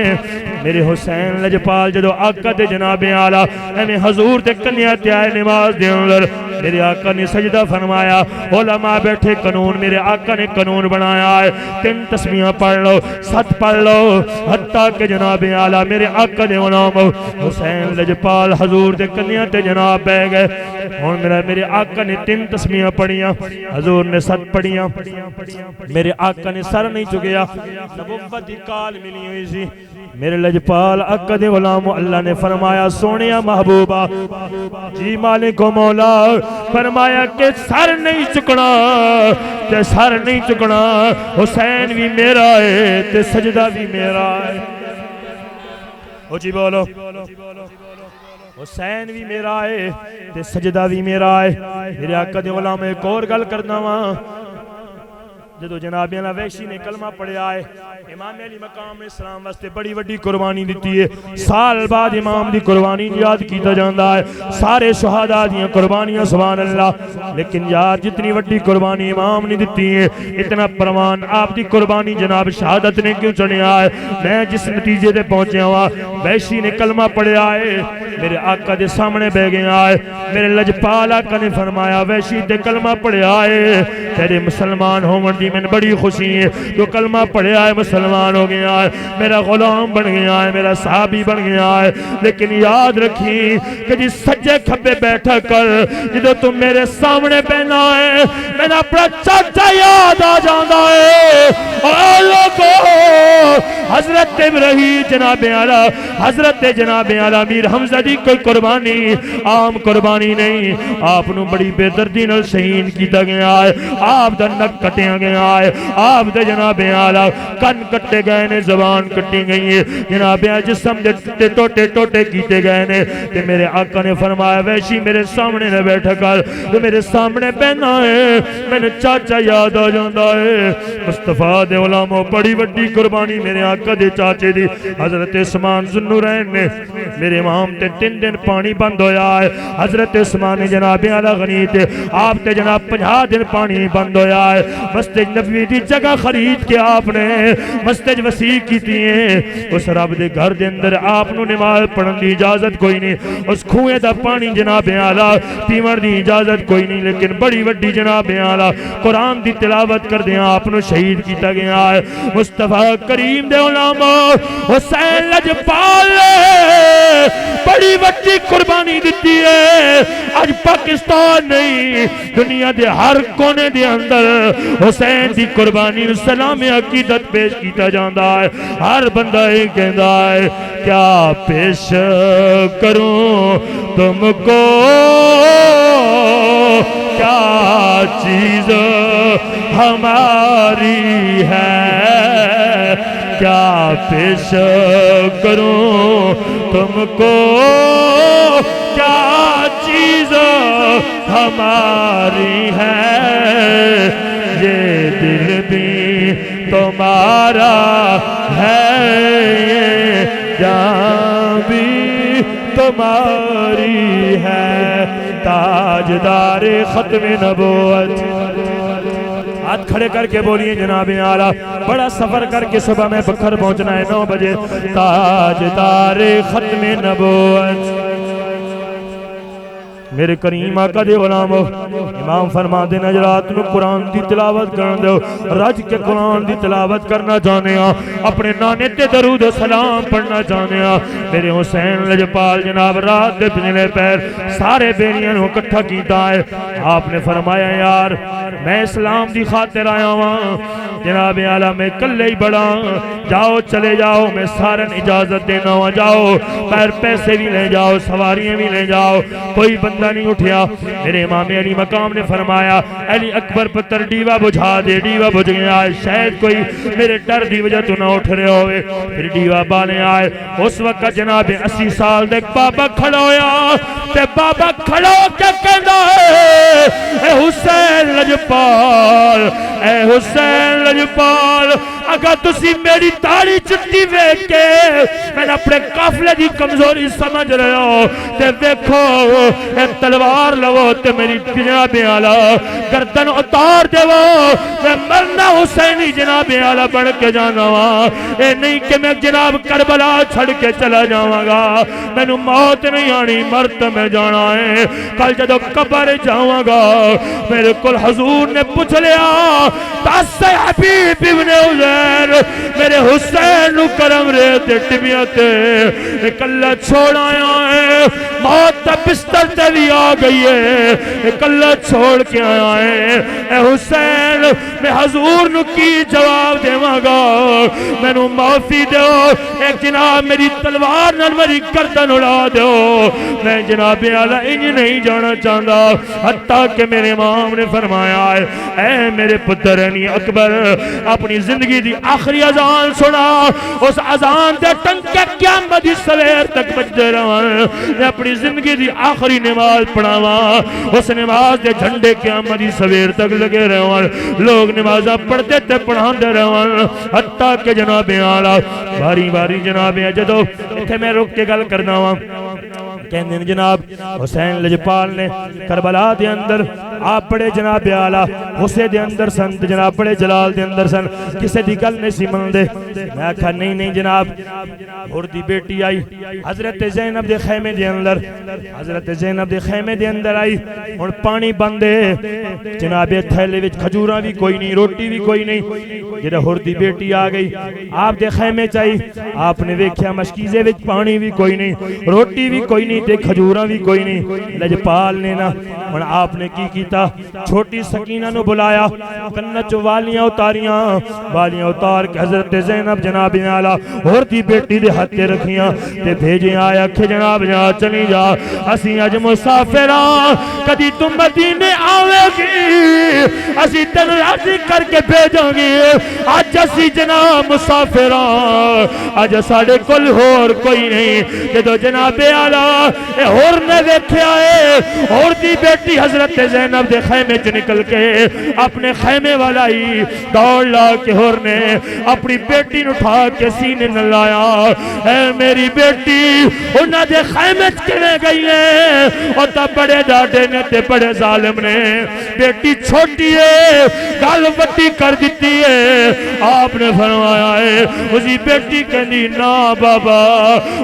میرے حسین لجپال جدو آقا دے جناب اعلیٰ ہمیں حضور دے کنیا تے آئے نماز دے اندر میرے آقا نے سجدہ فرمایا علماء بیٹھے قانون میرے آقا نے قانون بنایا ہے 3 تسبیحاں پڑھ لو 7 پڑھ لو حتیٰ کہ جناب اعلیٰ میرے آقا نے انام حسین لجپال حضور دے کنیا تے جناب بہ گئے اور میرے آقا نے 3 تسبیحاں پڑھیاں حضور نے 7 پڑھیاں میرے آقا نے سر نہیں چکیا نبوت دی کال ملی ہوئی سی میرے لجپال آقا دے غلام اللہ نے فرمایا سونیا محبوبہ جی مالک و مولا فرمایا کہ سر نہیں چکنا تے سر نہیں چکنا حسین بھی میرا ہے تے سجدہ بھی میرا ہے او جی بولو حسین بھی میرا ہے تے سجدہ بھی میرا ہے میرے آقا دے غلام ایک اور گل کرنا وہاں جدو جناب علی ویشی نے کلمہ پڑھیا ہے امام علی مقام اسلام واسطے بڑی وڈی قربانی دیتی ہے سال بعد امام دی قربانی یاد کیتا جاندا ہے سارے شہداء دیاں قربانیاں سبحان اللہ لیکن یار جتنی وڈی قربانی امام نے دیتی ہے اتنا پروان آپ دی قربانی جناب شہادت نے کیوں چڑھیا ہے میں جس نتیجے تے پہنچیا ہوا ویشی نے کلمہ پڑھیا ہے میرے آقا دے سامنے بہ گیا ہے میرے لجپال آقا نے فرمایا وحشی تے کلمہ پڑھیا ہے تیرے مسلمان ہون دی میں بڑی خوشی ہے تو کلمہ پڑھیا ہے مسلمان ہو گیا ہے میرا غلام بن گیا ہے میرا صحابی بن گیا ہے لیکن یاد رکھی کہ جس سجے کھبے بیٹھا کر جدو تم میرے سامنے بہنا ہے میرا اپنا چاچا یاد آ جاندہ ہے اور لوگوں حضرت ابراہیم جناب اعلیٰ حضرت جناب اعلیٰ میر حمزہ دی کوئی قربانی عام قربانی نہیں آپ نو بڑی بے دردی نال شہید کیتا گیا ہے آپ دا نک کٹیا گیا ہے آپ دا جناب اعلیٰ کن کٹے گئے نے زبان کٹی گئی ہے جناب اعلیٰ جسم دے ٹوٹے ٹوٹے کیتے گئے نے کہ میرے آقا نے فرمایا وحشی میرے سامنے نہ بیٹھا کر تو میرے سامنے بہنا ہے میں نے چاچا یاد آ جاندہ ہے مصطفیٰ دے علماء بڑی وڈی قربانی میرے آقا دے چاچے دی حضرت عثمان ذوالنورین نے میرے امام تے 3 دن پانی بند ہویا ہے حضرت عثمان نے جناب اعلیٰ غنی تے آپ تے جناب 50 دن پانی بند ہویا ہے مسجد نبوی دی جگہ خرید کے آپ نے مسجد وسیع کیتی ہیں اس رب دے گھر دے اندر آپ نو نماز پڑھن دی اجازت کوئی نہیں اس کھوئے دا پانی جناب اعلیٰ پیمر دی اجازت کوئی نہیں لیکن بڑی وڈی جناب اعلیٰ قرآن دی تلاوت کر دیا آپ نو شہید کیتا گیا ہے مصطفیٰ کریم دے علماء حسین لجپال بڑی وڈی قربانی دیتی ہے آج پاکستان نہیں دنیا دے ہر کونے دے اندر حسین دی قربانی سلام عقیدت پیش کیتا جاندہ ہے ہر بندہ ہی کہندہ ہے کیا پیش کروں تم کو کیا چیز ہماری ہے کیا پیش کروں تم کو کیا چیز ہماری ہے یہ دل بھی تمہارا ہے یہ جان بھی تمہاری ہے تاجدار ختم نبوت ہاتھ کھڑے کر کے بولیے جناب اعلیٰ بڑا سفر کر کے صبح میں بکھر پہنچنا ہے 9 بجے تاجدار ختم نبوت میرے کریم آقا دے غلامو امام فرما دے نجرات نو قرآن دی تلاوت کرن دو رج کے قرآن دی تلاوت کرنا چاہنے ہاں اپنے نانے تے درود و سلام پڑھنا چاہنے ہاں میرے حسین لجپال جناب رات دے پنجلے پیر سارے بیریاں نو کٹھا کیتا ہے آپ نے فرمایا یار میں اسلام دی خاطر آیا ہوں جناب اعلیٰ میں کلے ہی بڑا جاؤ چلے جاؤ میں سارن اجازت دینا ہوں جاؤ پیر پیسے بھی لے جاؤ سواریاں بھی لے جاؤ کوئی بندہ نہیں اٹھیا میرے امام علی مقام نے فرمایا علی اکبر پتر ڈیوہ بجھا دے ڈیوہ بجھ گیا ہے شاید کوئی میرے ڈر دی وجہ تو نہ اٹھ رہے ہوئے پھر ڈیوہ بانے آئے اس وقت جناب 80 سال دیکھ بابا کھڑا ہویا تے بابا کھڑا ہو کے کہنا ہے اے حسین لجپال اے حسین لجپال اگر تسی میری تاری چٹی ویکھ کے میں نے اپنے قافلے دی کمزوری سمجھ رہے ہو تے دیکھو اے تلوار لو تے میری جناب اعلیٰ گردن اتار دے میں مرنا حسینی جناب اعلیٰ بڑھ کے جانا ہوا اے نہیں کہ میں جناب کربلا چھڑ کے چلا جاؤں گا میں نو موت نہیں آنی مرت میں جانا ہے کل جدو قبر جاؤں گا میرے کل حضور نے پوچھ لیا تاس حبیب ابن عزیر میرے حسین نو کرم رے تے ٹبیاں تے کلہ چھوڑ آیا ہے موت بستر تے بھی آ گئی ہے کلہ چھوڑ کے آیا ہے اے حسین میں حضور نو کی جواب دے گا میں نو معافی دو ایک جناب میری تلوار نال میری گردن اڑا دو میں جناب اعلیٰ انج نہیں جانا چاہتا حتیٰ کہ میرے امام نے فرمایا ہے اے میرے پتر علی اکبر اپنی زندگی دی آخری اذان سنا اس اذان دے ٹنکے قیامت دی سویر تک بجتے رہا میں اپنی زندگی دی آخری نماز پڑھاوا اس نماز دے جھنڈے قیامت دی سویر تک لگے رہا لوگ نمازہ پڑھتے تے پڑھان دے رہا حتیٰ کہ جناب اعلیٰ باری باری جناب جدو اتھے میں رک کے گل کرنا ہوا کہنے جناب حسین لجپال نے کربلا دے اندر آپ بڑے جناب آلہ غصے دے اندر سن جناب بڑے جلال دے اندر سن کسے دی گل نہیں سی من دے میں کہا نہیں جناب اور دی بیٹی آئی حضرت زینب دے خیمے دے اندر حضرت زینب دے خیمے دے اندر آئی اور پانی بندے جناب تھیلے وچ کھجوراں بھی کوئی نہیں روٹی بھی کوئی نہیں جڑا ہور دی بیٹی آ گئی آپ دے خیمے چائی آپ نے ویکھیا مشکیزے وچ پانی بھی کوئی نہیں روٹی بھی کوئی نہیں تے کھجوراں بھی کوئی نہیں لجپال نے نا اور آپ نے کی کیتا چھوٹی سکینہ نو بلایا کنچ والیاں اتار کے حضرت زینب جناب آلہ اور دی بیٹی دے ہاتھے رکھیاں تے بھیجے آیا کہ جناب جا چلی جا اسی اج مسافراں کدی تم مدینے آوے گی اسی تن راضی کر کے بھیجاں گی اج اسی جناب مسافراں اج ساڈے کول ہور کوئی نہیں جدو جناب آلہ اے ہور نے ویکھیا اے اور دی بیٹی حضرت زینب دے خیمے چ نکل کے اپنے خیمے والا ہی دوڑ لا کے ہور نے اپنی بیٹی نو اٹھا کے سینے نہ لایا اے میری بیٹی انہاں دے خیمے چ کیویں گئی ہے او تا بڑے ڈاڈے نے تے بڑے ظالم نے بیٹی چھوٹی ہے گل وڈی کر دتی ہے آپ نے فرمایا ہے اسی بیٹی کہندی نا بابا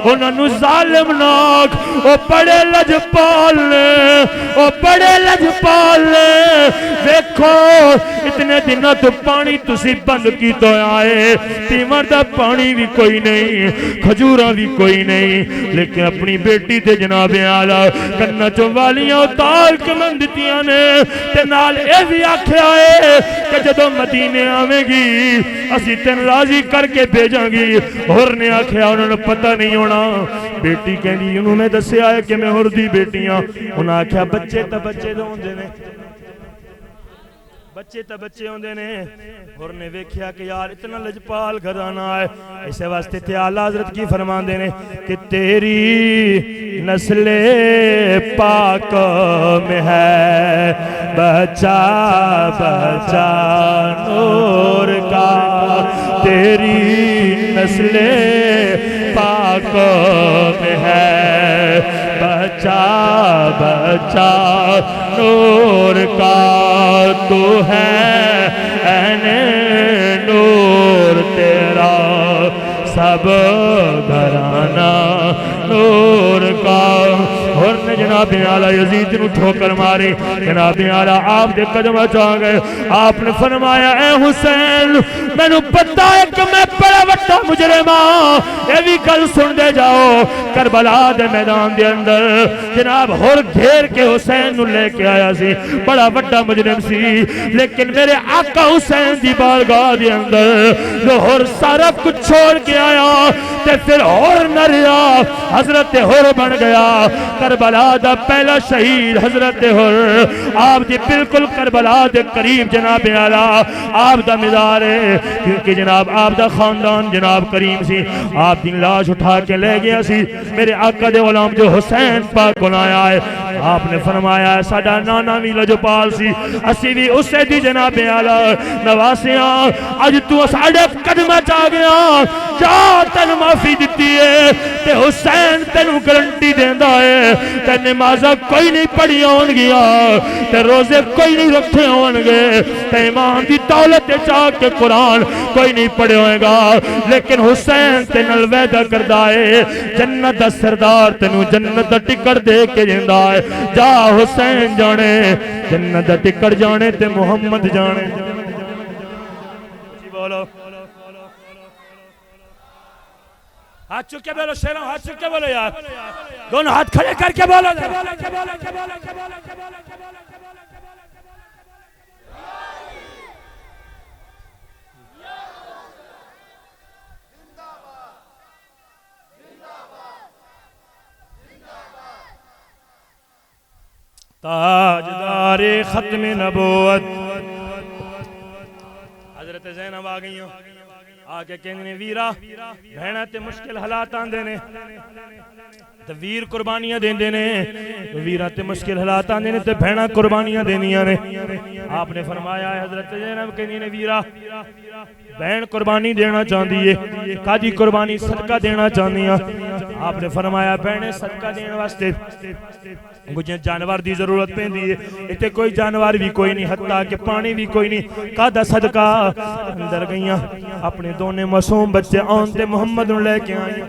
انہاں نو ظالم ناک او بڑے لجپال نے او بڑے لجپال نے دیکھو اتنے دنوں تو پانی تسی بند کی تو آئے پیمر دا پانی بھی کوئی نہیں کھجوراں بھی کوئی نہیں لیکن اپنی بیٹی تے جناب آلہ کنہ چوالیاں اتار کے من دتیاں نے تے نال اے بھی آکھیا ہے کہ جدو مدینے آویں گی اسی تن راضی کر کے بھیجاں گی اور نے آکھیا انہوں نے پتہ نہیں ہونا بیٹی کہنی انہوں نے دسیا ہے کہ میں اور دی بیٹیاں انہوں نے آکھیا بچے تا بچے دو ہوندے نے بچے تا بچے ہوندے نے اور نے ویکھیا کہ یار اتنا لجپال گھرانہ ہے اسے واسطے تے اعلیٰ حضرت کی فرمان دینے کہ تیری نسل پاک میں ہے بچہ بچہ نور کا تیری نسل پاک میں ہے بچہ بچہ نور کا تو ہے این نور تیرا سب گھرانہ نور کا اور نے جناب اعلیٰ یزید نو ٹھوکر ماری جناب اعلیٰ آپ دے قدم چاہ گئے آپ نے فرمایا اے حسین میں نو پتہ ہے کہ میں بڑا وٹا مجرماں یہ بھی کل سن دے جاؤ کربلا دے میدان دے اندر جناب ہور گھیر کے حسین نو لے کے آیا سی بڑا وٹا مجرم سی لیکن میرے آقا حسین دی بارگاہ دے اندر جو ہور سارا کچھ چھوڑ کے آیا تے پھر ہور نہ رہا حضرت ہور بن گیا کربلا دا پہلا شہید حضرت ہور آپ دی بالکل کربلا دے قریب جناب اعلیٰ آپ دا مزار ہے کیونکہ جناب آپ دا خاندان جناب کریم سی آپ دی لاش اٹھا کے لے گیا سی میرے آقا دے غلام جو حسین پاک کو آیا ہے آپ نے فرمایا ہے ساڈا نانا بھی لجپال سی اسی بھی اسے دی جناب اعلیٰ نواسیاں اج تو ساڈے قدمہ چاہ گیا جا تن معافی دیتی ہے تے حسین تینوں گارنٹی دیندا ہے تے نمازاں کوئی نہیں پڑھی ہون گیا تے روزے کوئی نہیں رکھے ہون گے تے ایمان دی دولت چاہ کے قرآن کوئی نہیں پڑھے ہوئے گا لیکن حسین تے نال وعدہ کردا ہے جنت دا سردار تینوں جنت دا ٹکٹ دے کے جیندا ہے جا حسین جانے جنت دا ٹکٹ جانے تے محمد جانے جی بولو ہاتھ چکے بولو شیروں ہاتھ چکے بولو یار دونوں ہاتھ کھڑے کر کے بولو تاجدار ختم نبوت حضرت زینب آ گئی آگے کہنے ویرا بہنا تے مشکل حالات آندے نے تے ویر قربانیاں دیندے نے ویرا تے مشکل حالات آندے نے تے بہنا قربانیاں دینیاں نے آپ نے فرمایا ہے حضرت زینب کہنی نے ویرا بہن قربانی دینا چاہتی ہے کاجی قربانی صدقہ دینا چاہتی ہے آپ نے فرمایا بہنے صدقہ دینے واسطے کچھ جانور دی ضرورت پیندی ہے اتے کوئی جانور بھی کوئی نہیں حتیٰ کہ پانی بھی کوئی نہیں کادا صدقہ اندر گئیاں اپنے دونے معصوم بچے آن تے محمد لے کے آئیں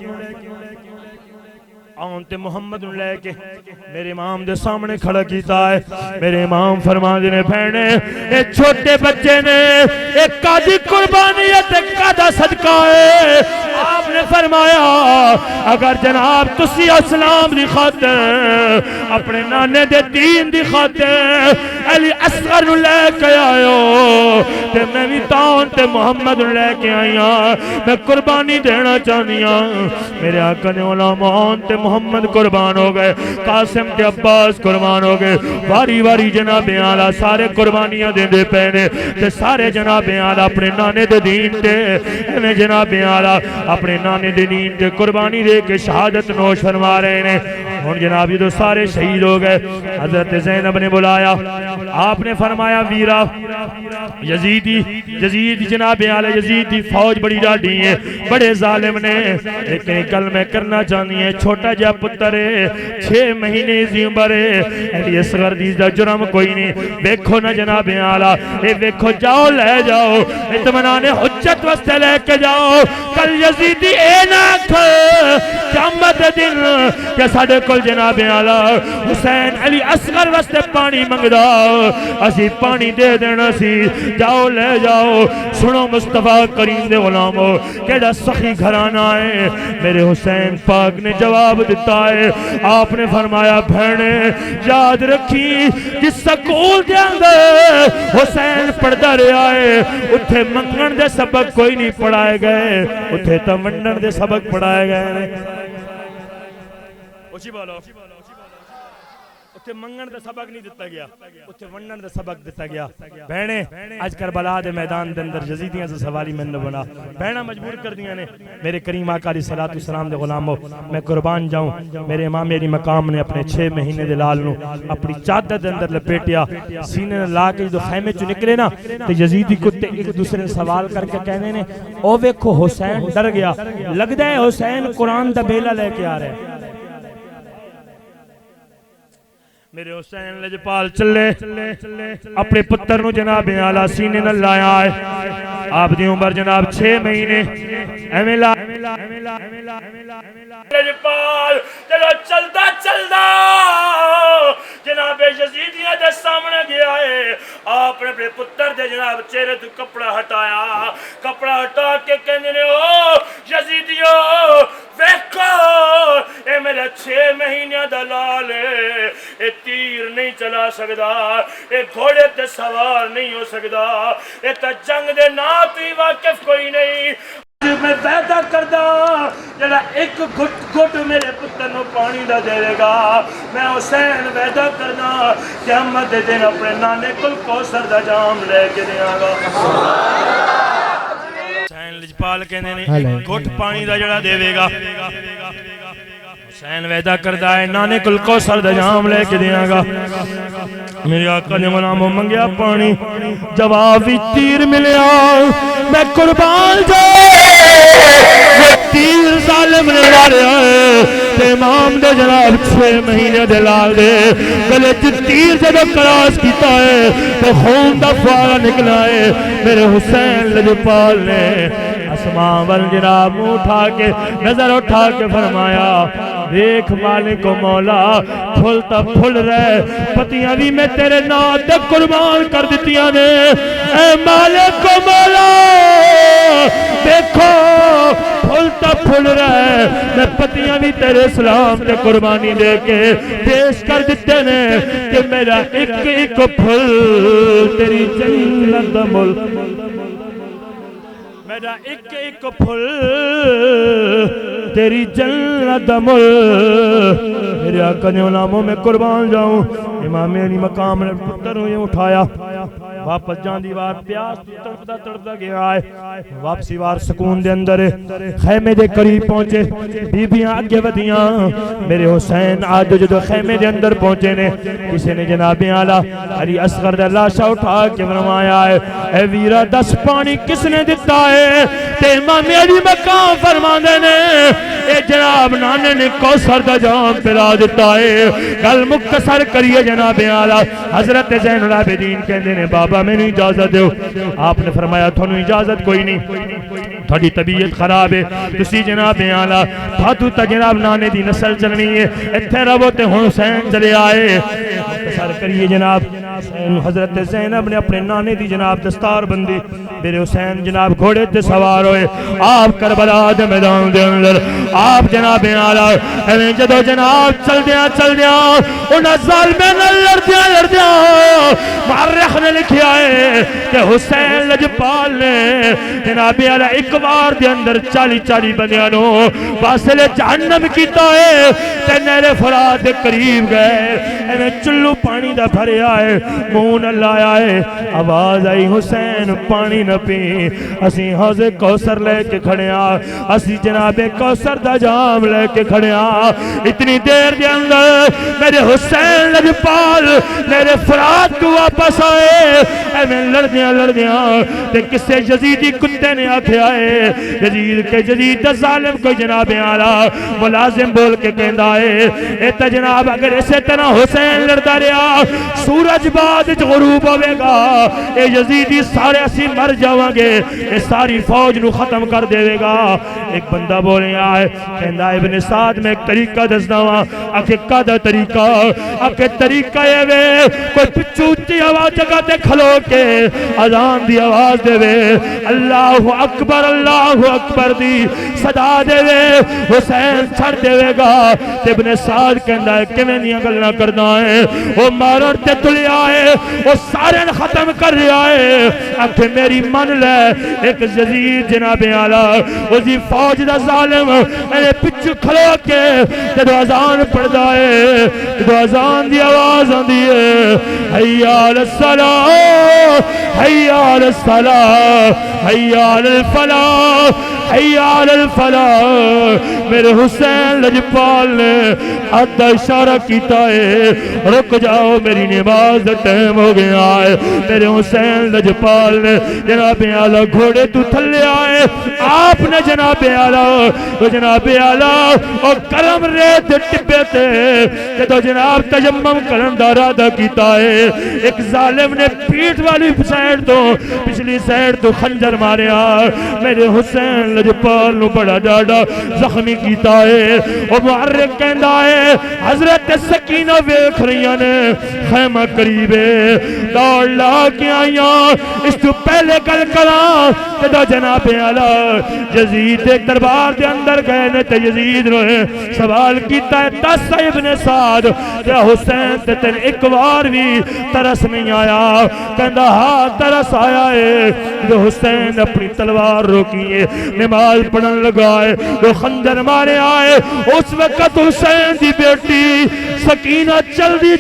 آن تے محمد لے کے میرے امام دے سامنے کھڑا کیتا ہے میرے امام فرما دے نے بہنے اے چھوٹے بچے نے ایک قادی قربانیت ایک قادہ صدقہ ہے آپ نے فرمایا اگر جناب تسی اسلام دی خاطر اپنے نانے دے دین دی خاطر علی اصغر نو لے کے آئیو تے میں بھی تاؤن تے محمد لے کے آئیاں میں قربانی دینا چاہنیاں میرے آقا نے علماء تے محمد قربان ہو گئے قاسم تے عباس قربان ہو گئے واری واری جناب اعلیٰ سارے قربانیاں دے دے پہنے تے سارے جناب اعلیٰ اپنے نانے دے دین تے انہیں جناب اعلیٰ اپنے نانے دے دین تے قربانی دے کے شہادت نوش فرما رہے ہیں ہن جناب یہ تو سارے شہید ہو گئے حضرت زینب نے بلایا آپ نے فرمایا ویرا یزید جناب اعلیٰ یزید دی فوج بڑی ڈاڈی ہے بڑے ظالم نے لیکن کلمہ کرنا چاہنی ہے چھوٹا جا پتر ہے 6 مہینے دی عمر ہے علی اصغر دی دا جرم کوئی نہیں دیکھو نا جناب اعلیٰ اے دیکھو جاؤ لے جاؤ اطمینان حجت واسطے لے کے جاؤ کل یزیدی اے نہ قیامت دن کہ ساڈے کول جناب اعلیٰ حسین علی اصغر واسطے پانی منگدا اسی پانی دے دینا سی جاؤ لے جاؤ سنو مصطفیٰ کریم دے غلامو کیڑا سخی گھرانہ ہے میرے حسین پاک نے جواب دیتا ہے آپ نے فرمایا بہنے یاد رکھی جس سکول دے اندر حسین پڑھدا رہا ہے اتھے منگن دے سبق کوئی نہیں پڑھائے گئے اتھے تا منڈن دے سبق پڑھائے گئے اچھی بولو اتھے منگن دے سبق نہیں دیتا گیا اتھے ونڈن دے سبق دیتا گیا بہنے آج کربلا دے میدان دے اندر یزیدیاں سے سوالی میں نے بنا بہنہ مجبور کر دیا نے میرے کریم آقا علیہ السلام دے غلاموں میں قربان جاؤں میرے امام میری مقام نے اپنے 6 مہینے دے لال نو اپنی چادر دے اندر لپیٹیا سینے لا کے جو خیمے چو نکلے نا تو یزیدی کتے ایک دوسرے سوال کر کے کہنے نے او ویکھو حسین ڈر گیا لگ دے حسین قرآن دا بیلا لے کے آ رہے ہیں میرے حسین لجپال چلے اپنے پتر نو جناب اعلیٰ سینے نہ لایا ہے آپ دی عمر جناب 6 مہینے ایمیلا لجپال چلو چلدا چلدا جناب یزیدیاں دے سامنے گیا ہے آپ نے اپنے پتر دے جناب چہرے تو کپڑا ہٹایا کپڑا ہٹا کے کہنے نے او یزیدیو ویکھو اے میرا 6 مہینے دا لال ہے اے تیر نہیں چلا سکدا اے گھوڑے تے سوار نہیں ہو سکدا اے تا جنگ دے نات ہی واقف کوئی نہیں میں پیدا کردہ جڑا ایک گھٹ میرے پتر نو پانی دا دے گا میں حسین پیدا کرنا قیامت دے دن اپنے نانے کل کوثر دا جام لے کے دیا گا حسین لجپال کہنے نے ایک گھٹ پانی دا جڑا دے گا حسین وعدہ کردہ ہے نانے کل کوثر دا جام لے کے دیا گا میرے آقا نے غلاموں منگیا پانی جوابی تیر ملیا میں قربان جائے تیر ظالم نے ماریا ہے امام دے جناب 6 مہینے دے لال دے گلے تیر جب کراس کیتا ہے تو خون دا فوارہ نکلا ہے میرے حسین لجپال نے آسمان وال جناب اٹھا کے نظر اٹھا کے فرمایا دیکھ مالک و مولا پھل تا پھل رہے پتیاں بھی میں تیرے نام تے قربان کر دیتیاں نے اے مالک و مولا دیکھو پھل تا پھل رہے میں پتیاں بھی تیرے اسلام تے قربانی دے کے پیش کر دیتے نے کہ میرا ایک ایک پھل تیری جنت ملک میرا ایک ایک پھل تیری جنت مل میرے آقا نے علاموں میں قربان جاؤں امام علی مقام نے پتر ہوئے اٹھایا واپس جان دیوار پیاس تڑپتا گیا ہے واپسی وار سکون دے اندر خیمے دے قریب پہنچے بیبیاں آگے ودیاں میرے حسین آج جو خیمے دے اندر پہنچے نے کسی نے جناب اعلیٰ علی اصغر دے لاشا اٹھا کے فرمایا ہے اے ویرا 10 پانی کس نے دیتا ہے تے امام علی مقام فرماندے نے اے جناب نانے نے کوثر دا جام پلا دیتا ہے گل مختصر کریے جناب اعلیٰ حضرت زین العابدین کہندے نے بابا میں نے اجازت دیو آپ نے فرمایا تھانو اجازت کوئی نہیں تھوڑی طبیعت خراب ہے تسی جناب اعلیٰ تھاتو تا جناب نانے دی نسل چلنی ہے اتھے رہو تے حسین چلے آئے مختصر کریے جناب حضرت زینب نے اپنے نانے دی جناب دستار بندی میرے حسین جناب گھوڑے تے سوار ہوئے آپ کربلا دے میدان دے اندر آپ جناب اعلیٰ ایویں جدو جناب چل دیاں انہاں ظالمیں نال لڑدیاں مورخ نے لکھیا ہے کہ حسین لجپال نے جناب اعلیٰ ایک بار دے اندر 40 بندیاں نو واصل جہنم کیتا ہے تے نہر فرات دے قریب گئے ایویں چلو پانی دا بھریا ہے منہ نہ لایا ہے آواز آئی حسین پانی نہ پی اسی حوض کوثر لے کے کھڑیا اسی جناب کوثر دا جام لے کے کھڑیا اتنی دیر دے اندر میرے حسین لجپال میرے فرات کو واپس آئے ایویں لڑدیاں تے کسے یزیدی کتے نے آکھیا ہے یزید دا ظالم کوئی جناب اعلیٰ ملازم بول کے کہندا ہے اے تے جناب اگر اسے طرح حسین لڑدا رہیا سورج بعد غروب ہوے گا اے یزیدی سارے اسی مر جاواں گے اے ساری فوج نو ختم کر دے گا ایک بندہ بولیا ہے کہندا ابن سعد میں ایک طریقہ دسدا وا اکھے کدا طریقہ اے وے کوئی پچوچی آواز جگہ تے کھلو کے اذان دی آواز دے وے اللہ اکبر دی صدا دے وے حسین چھڑ دے وے گا تے ابن سعد کہندا ہے کیویں دیاں گلاں کردا ہے او مارن تے تلیا ہے او سارے ختم کر رہا ہے اکھے میری من لے ایک یزید جناب اعلیٰ اسی فوج دا ظالم میرے پچھو کھلو کے جدو اذان پڑھدا ہے جدو اذان دی آواز آندی ہے حی علی الصلاۃ حی علی الصلاۃ حی علی الفلاح حی علی الفلاح میرے حسین لجپال نے ہاتھ اشارہ کیتا ہے رک جاؤ میری نماز دا ٹائم ہو گیا ہے میرے حسین لجپال نے جناب اعلیٰ گھوڑے تو تھلے آئے آپ نے جناب اعلیٰ اور کرم ریت ٹپے تھے جدو جناب تجمم کرن دا ارادہ کیتا ہے ایک ظالم نے پیٹھ والی سائیڈ تو پچھلی سائیڈ تو خنجر ماریا میرے حسین لجپال نو بڑا ڈاڈا زخمی کیتا ہے اور محرک کہندا ہے حضرت سکینہ ویکھ رہیاں نے خیمہ قریبے دوڑ لا کے آئیاں اس تو پہلے گل کراں جدو جناب اعلیٰ یزید دے دربار دے اندر گئے نے تے یزید نے سوال کیتا ہے دس ابن سعد کیا حسین تے تین ایک بار بھی ترس نہیں آیا کہندا ہاں ترس آیا ہے جو حسین اپنی تلوار روکیے نماز پڑھن لگا ہے جو خنجر مارے آئے اس وقت حسین دی بیٹی سکینہ چلدی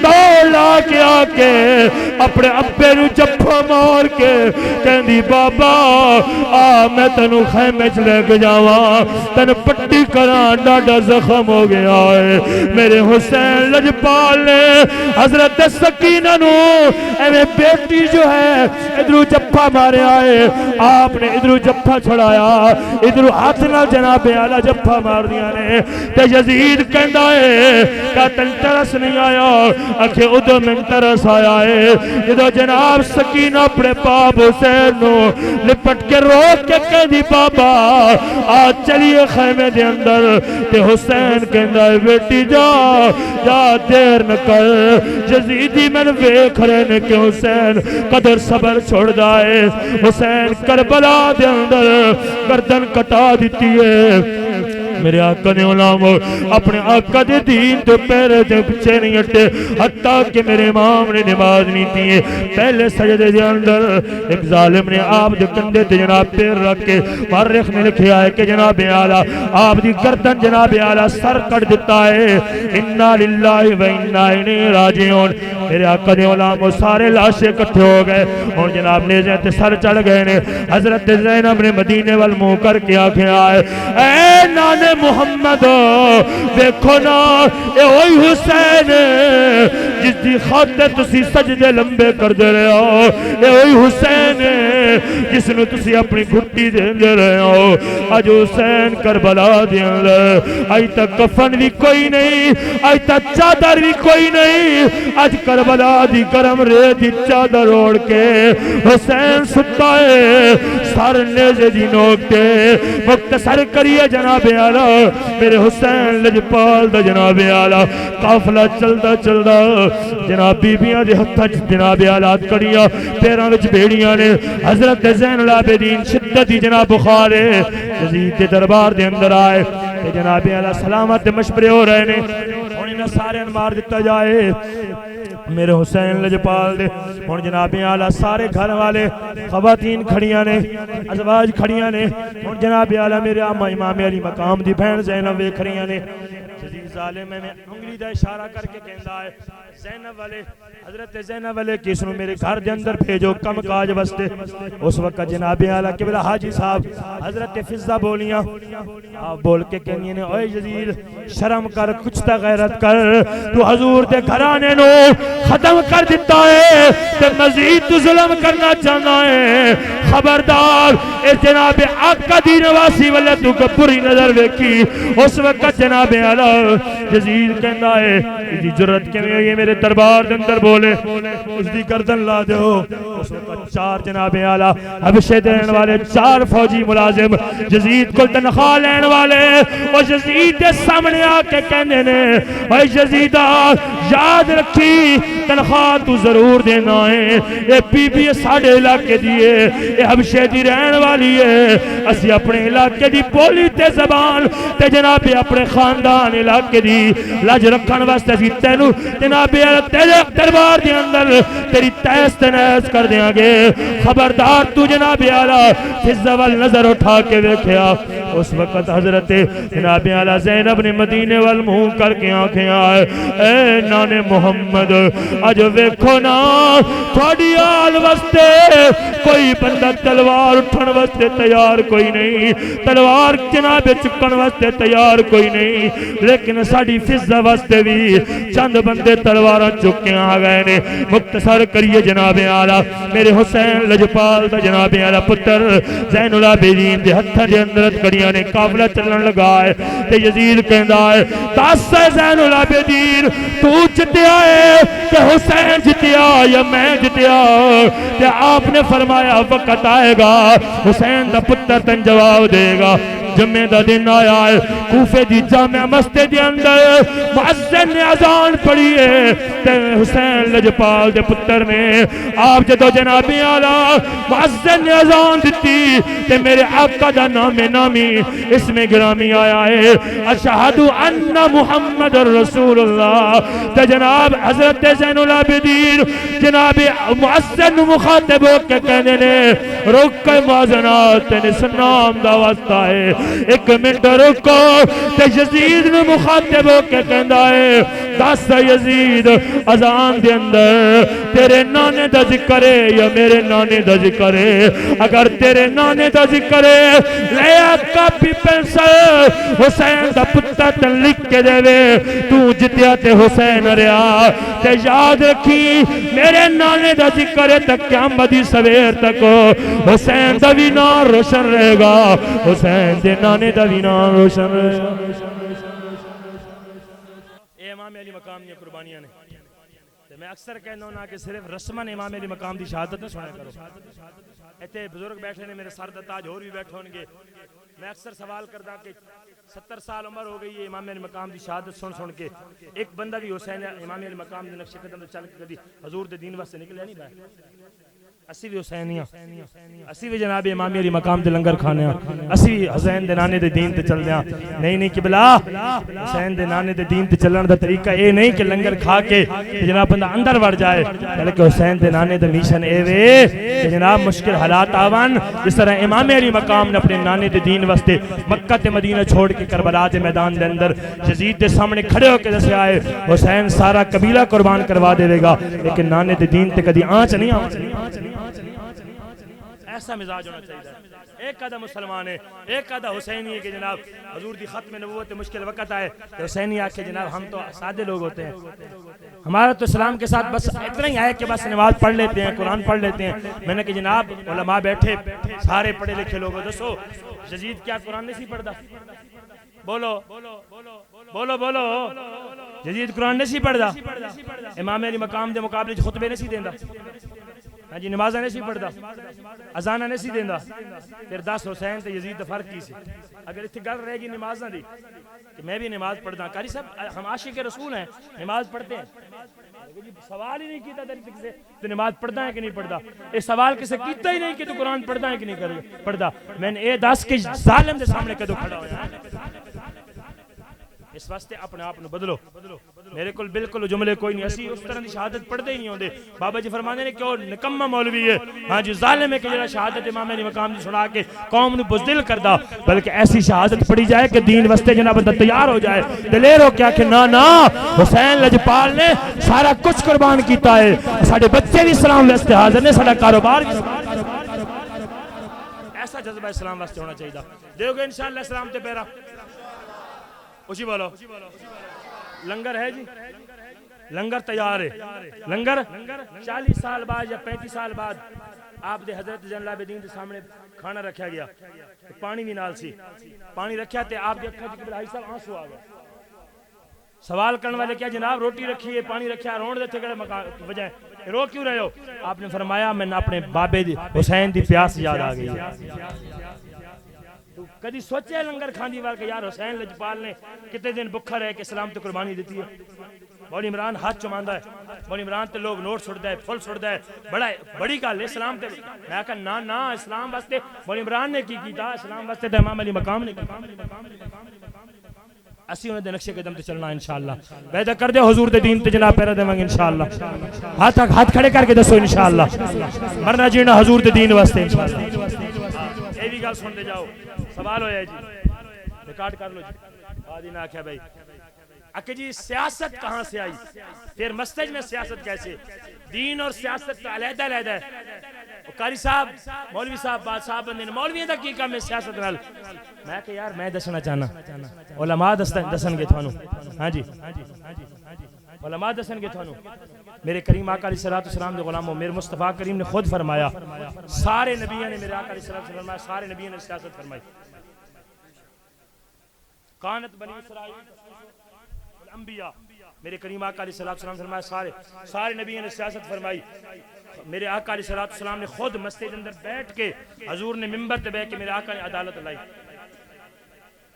دوڑ لا کے آ کے اپنے ابے نو جپا مار کے کہندی بابا آ میں تینو خیمے چ لے کے جاواں تین پٹی کراں ڈاڈا زخم ہو گیا ہے میرے حسین لجپال نے حضرت سکینہ نو ایویں بیٹی جو ہے ادھرو جپا مارے آئے آپ نے ادھرو جپا چھڑایا ادھرو ہاتھ نہ جناب اعلیٰ جپا مار دیا نے تے یزید کہندا ہے کہ تن ترس نہیں آیا اکھے ادھو میں ترس آیا ہے جدو جناب سکینہ اپنے باپ حسین نو لپٹ کے روک کے کہندی بابا آج چلیے خیمے دے اندر تے حسین کہندا ہے بیٹی جا دیر نہ کر یزیدی میں ویکھ رہے نے کہ حسین قدر صبر چھوڑ دائے حسین کربلا دے اندر گردن کٹا دیتی ہے میرے آقا نے علامہ اپنے آقا دے دین تو پیرے دے پچھے نہیں ہٹے حتیٰ کہ میرے امام نے نماز نہیں تھی پہلے سجدے دے اندر ایک ظالم نے آپ دے کندے تے جناب پیر رکھ کے مورخ نے لکھیا ہے کہ جناب اعلیٰ آپ دی گردن جناب اعلیٰ سر کٹ دیتا ہے انا للہ و انا الیہ راجعون میرے آقا دے غلام سارے لاشے اکٹھے ہو گئے اور جناب نیزے تے سر چڑھ گئے نے حضرت زینب نے مدینے وال منہ کر کے آکھے آئے اے نانے محمد دیکھو نا اے وہی حسین جس دی خاطر تسی سجدے لمبے کر دے رہے ہو اے وہی حسین جس نے تسی اپنی گھٹی دے رہے ہو اج حسین کربلا دے اندر اج تک کفن بھی کوئی نہیں اج تک چادر بھی کوئی نہیں اج کربلا دی گرم ریت دی چادر اوڑھ کے حسین ستا ہے سر نیزے دی نوک تے مختصر کریے جناب اعلی میرے حسین لجپال دا جناب اعلی قافلہ چلدا چلدا جناب بیبیاں دے ہتھاں وچ جناب اعلی کڑیاں پیراں وچ بیڑیاں نے حضرت زین العابدین شدت دی جناب بخار ہے یزید دے دربار دے اندر آئے تے جناب اعلی سلامت مشورے ہو رہے نے ہن انہاں سارے مار دتا جائے میرے حسین لجپال دے ہن جناب اعلی سارے گھر والے خواتین کھڑیاں نے ازواج کھڑیاں نے ہن جناب اعلی میرے آما امام علی مقام دی بہن زینب ویکھ رہیاں نے یزید ظالم میں انگلی دا اشارہ کر کے کہندا ہے زینب والے حضرت زینب والے کس نو میرے گھر دے اندر بھیجو کم کاج واسطے اس وقت جناب اعلی قبلہ حاجی صاحب حضرت فضہ بولیاں آپ بول کے کہنی نے اوے یزید شرم کر کچھ تا غیرت کر تو حضور دے گھرانے نو ختم کر دیتا ہے تے مزید تو ظلم کرنا چاہنا ہے خبردار اے جناب آقا دی نواسی والے تو بری نظر ویکھی اس وقت جناب اعلی یزید کہندا ہے دی جرت کیویں ہوئی ہے میرے دربار دے اندر بولے اس دی گردن لا دیو اس وقت چار جناب اعلی حبشے دین والے چار فوجی ملازم یزید کو تنخواہ لین والے اور یزید دے سامنے آ کے کہندے نے اے یزیدہ یاد رکھی تنخواہ تو ضرور دینا ہے اے بی بی ساڑھے علاقے دیئے اے حبشے دی رہن والی ہے اسی اپنے علاقے دی بولی تے زبان تے جناب اپنے خاندان علاقے دی لج رکھن واسطے اسی تینو جناب تیرے دربار دے اندر تیری تیس تنیس کر دیاں گے خبردار تو جناب اعلی فضہ وال نظر اٹھا کے ویکھیا اس وقت حضرت جناب اعلی زینب نے مدینے وال منہ کر کے آنکھیں آئے اے نانے محمد اج ویکھو نا تھوڑی آل واسطے کوئی بندہ تلوار اٹھن واسطے تیار کوئی نہیں تلوار جناب چکن واسطے تیار کوئی نہیں لیکن ساڑی فضہ واسطے بھی چند بندے تلواراں چکے آ گئے نے مختصر کریے جناب اعلی میرے حسین لجپال دا جناب اعلی پتر زین العابدین دے ہتھاں دے اندر کڑیاں نے قافلہ چلن لگا ہے تے یزید کہندا ہے دس زین العابدین تو جتیا ہے کہ حسین جتیا یا میں جتیا تے آپ نے فرمایا وقت آئے گا حسین دا پتر تن جواب دے گا جمعہ دا دن آیا ہے کوفے دی جامع مسجد دے اندر مؤذن نے اذان پڑھی ہے تے حسین لجپال دے پتر نے آپ جدو جناب اعلی مؤذن نے اذان دیتی تے میرے آقا دا نام نامی اسم گرامی آیا ہے اشہد ان محمد رسول اللہ تے جناب حضرت زین العابدین جناب مؤذن مخاطب ہو کے کہنے نے رک موازنات نے سنام دا واسطہ ہے ایک منٹ رکو تے یزید نے مخاطب ہو کے کہندا ہے دس یزید اذان دے اندر تیرے نانے دا ذکر ہے یا میرے نانے دا ذکر ہے اگر تیرے نانے دا ذکر ہے لے کاپی پینسل حسین دا پتر تن لکھ کے دے وے تو جتیا تے حسین رہا تے یاد رکھی میرے نانے دا ذکر ہے تک قیامت دی سویر تک حسین دا بھی نام روشن رہے گا حسین دے نانے دا بھی نام روشن رہے گا اے امام علی مقام دی قربانیاں نے میں اکثر کہنا ہوں کہ صرف رسمن امام علی مقام دی شہادت نہ سنے کرو ایتھے بزرگ بیٹھے نے میرے سر دا تاج اور بھی بیٹھے ہون گے میں اکثر سوال کردا کہ 70 سال عمر ہو گئی ہے امام علی مقام دی شہادت سن کے ایک بندہ بھی حسین امام علی مقام دے نقش قدم تے چل کے کبھی حضور دے دین واسطے نکلیا نہیں باہر اسی بھی حسینیاں اسی بھی جناب امام علی مقام دے لنگر کھانے اسی بھی حسین دے نانے دے دین تے چل دیاں نہیں نہیں قبلہ حسین دے نانے دے دین تے چلن دا طریقہ اے نہیں کہ لنگر کھا کے جناب بندہ اندر وڑ جائے بلکہ حسین دے نانے دے میشن اے وے کہ جناب مشکل حالات آون جس طرح امام علی مقام نے اپنے نانے دے دین واسطے مکہ تے مدینہ چھوڑ کے کربلا دے میدان دے اندر یزید دے سامنے کھڑے ہو کے دسیا ہے حسین سارا قبیلہ قربان کروا دے گا لیکن نانے دے دین تے کدی آنچ نہیں آنچ ایسا مزاج ہونا چاہیے ایک قدم مسلمان ہے ایک قدم حسینی ہے کہ جناب حضور دی ختم نبوت مشکل وقت آئے تو حسینی آکے جناب ہم تو سادے لوگ ہوتے ہیں ہمارا تو اسلام کے ساتھ بس اتنا ہی آئے کہ بس نماز پڑھ لیتے ہیں قرآن پڑھ لیتے ہیں میں نے کہ جناب علماء بیٹھے سارے پڑھے لکھے لوگ دسو یزید کیا قرآن نہیں سی پڑھتا بولو بولو بولو یزید قرآن نہیں سی پڑھتا امام علی مقام دے مقابلے خطبے نہیں سی دیندا ہاں جی نمازاں نہیں سی پڑھتا اذاناں نہیں سی دیندا پھر دس حسین تے یزید دا فرق کی سی اگر اتنے گل رہے گی نمازاں دی کہ میں بھی نماز پڑھدا قاری صاحب ہم عاشق رسول ہیں نماز پڑھتے ہیں سوال ہی نہیں کیتا تک سے تو نماز پڑھتا ہے کہ نہیں پڑھتا یہ سوال کسے کیتا ہی نہیں کہ تو قرآن پڑھتا ہے کہ نہیں پڑھتا میں نے اے دس کے ظالم دے سامنے کدو کھڑا ہویا اس واسطے اپنے آپ نو بدلو میرے کول بالکل جملے کوئی نہیں اسی اس طرح دی شہادت پڑھتے ہی نہیں ہوندے بابا جی فرمانے نے کہ نکما مولوی ہے ہاں جی ظالم ہے کہ جڑا شہادت امام علی مقام دی سنا کے قوم نو بزدل کردا بلکہ ایسی شہادت پڑھی جائے کہ دین واسطے جناب بندہ تیار ہو جائے دلیر ہو کیا کہ نا حسین لجپال نے سارا کچھ قربان کیتا ہے ساڈے بچے بھی اسلام واسطے حاضر نے ساڈا کاروبار بھی ایسا جذبہ اسلام واسطے ہونا چاہیے دیو گے انشاءاللہ اسلام تے پیرا اسی بولو لنگر ہے جی لنگر تیار ہے لنگر 40 سال بعد یا 35 سال بعد آپ دے حضرت جنرل عابدین دے سامنے کھانا رکھا گیا پانی بھی نال سی پانی رکھیا تے آپ دے اکھاں وچ بھائی صاحب آنسو آ گئے سوال کرنے والے کیا جناب روٹی رکھی ہے پانی رکھیا رون دے تھے کڑے وجہ رو کیوں رہے ہو آپ نے فرمایا میں نے اپنے بابے دی حسین دی پیاس یاد آ گئی کدی سوچے لنگر کھاندی وار کہ یار حسین لجپال نے کتنے دن بکھا رہے کہ اسلام تے قربانی دیتی ہے مولی عمران ہاتھ چماندا ہے مولی عمران تے لوگ نوٹ سڑدا ہے پھل سڑدا ہے بڑی گل ہے اسلام تے میں کہا نا اسلام واسطے مولی عمران نے کی کیتا اسلام واسطے تے امام علی مقام نے اسی انہاں دے نقشے قدم تے چلنا انشاءاللہ وعدہ کر دے حضور دے دین تے جناب پیرا دیواں گے انشاءاللہ ہاتھ کھڑے کر کے دسو انشاءاللہ مرنا جینا حضور دے دین واسطے انشاءاللہ اے بھی گل سن دے جاؤ سوال ہویا ہے جی ریکارڈ کر لو جی آدھی نہ آکھیا بھائی اکھے جی سیاست کہاں سے آئی پھر مسجد میں سیاست کیسے دین اور سیاست تو علیحدہ ہے قاری صاحب مولوی صاحب بادشاہ بندے مولویاں دا کی کام ہے سیاست نال میں کہ یار میں دسنا چاہنا علماء دسن گے تھانوں ہاں جی علماء دسن گے تھانوں میرے کریم آقا علیہ الصلوۃ والسلام دے غلاموں میرے مصطفیٰ کریم نے خود فرمایا سارے نبیوں نے میرے آقا علیہ الصلوۃ والسلام فرمایا سارے نبیوں نے سیاست فرمائی کانت بنی اسرائیل والانبیاء میرے کریم آقا علیہ الصلوۃ والسلام فرمایا سارے نبیوں نے سیاست فرمائی میرے آقا علیہ الصلوۃ والسلام نے خود مسجد اندر بیٹھ کے حضور نے منبر تے بیٹھ کے میرے آقا نے عدالت لائی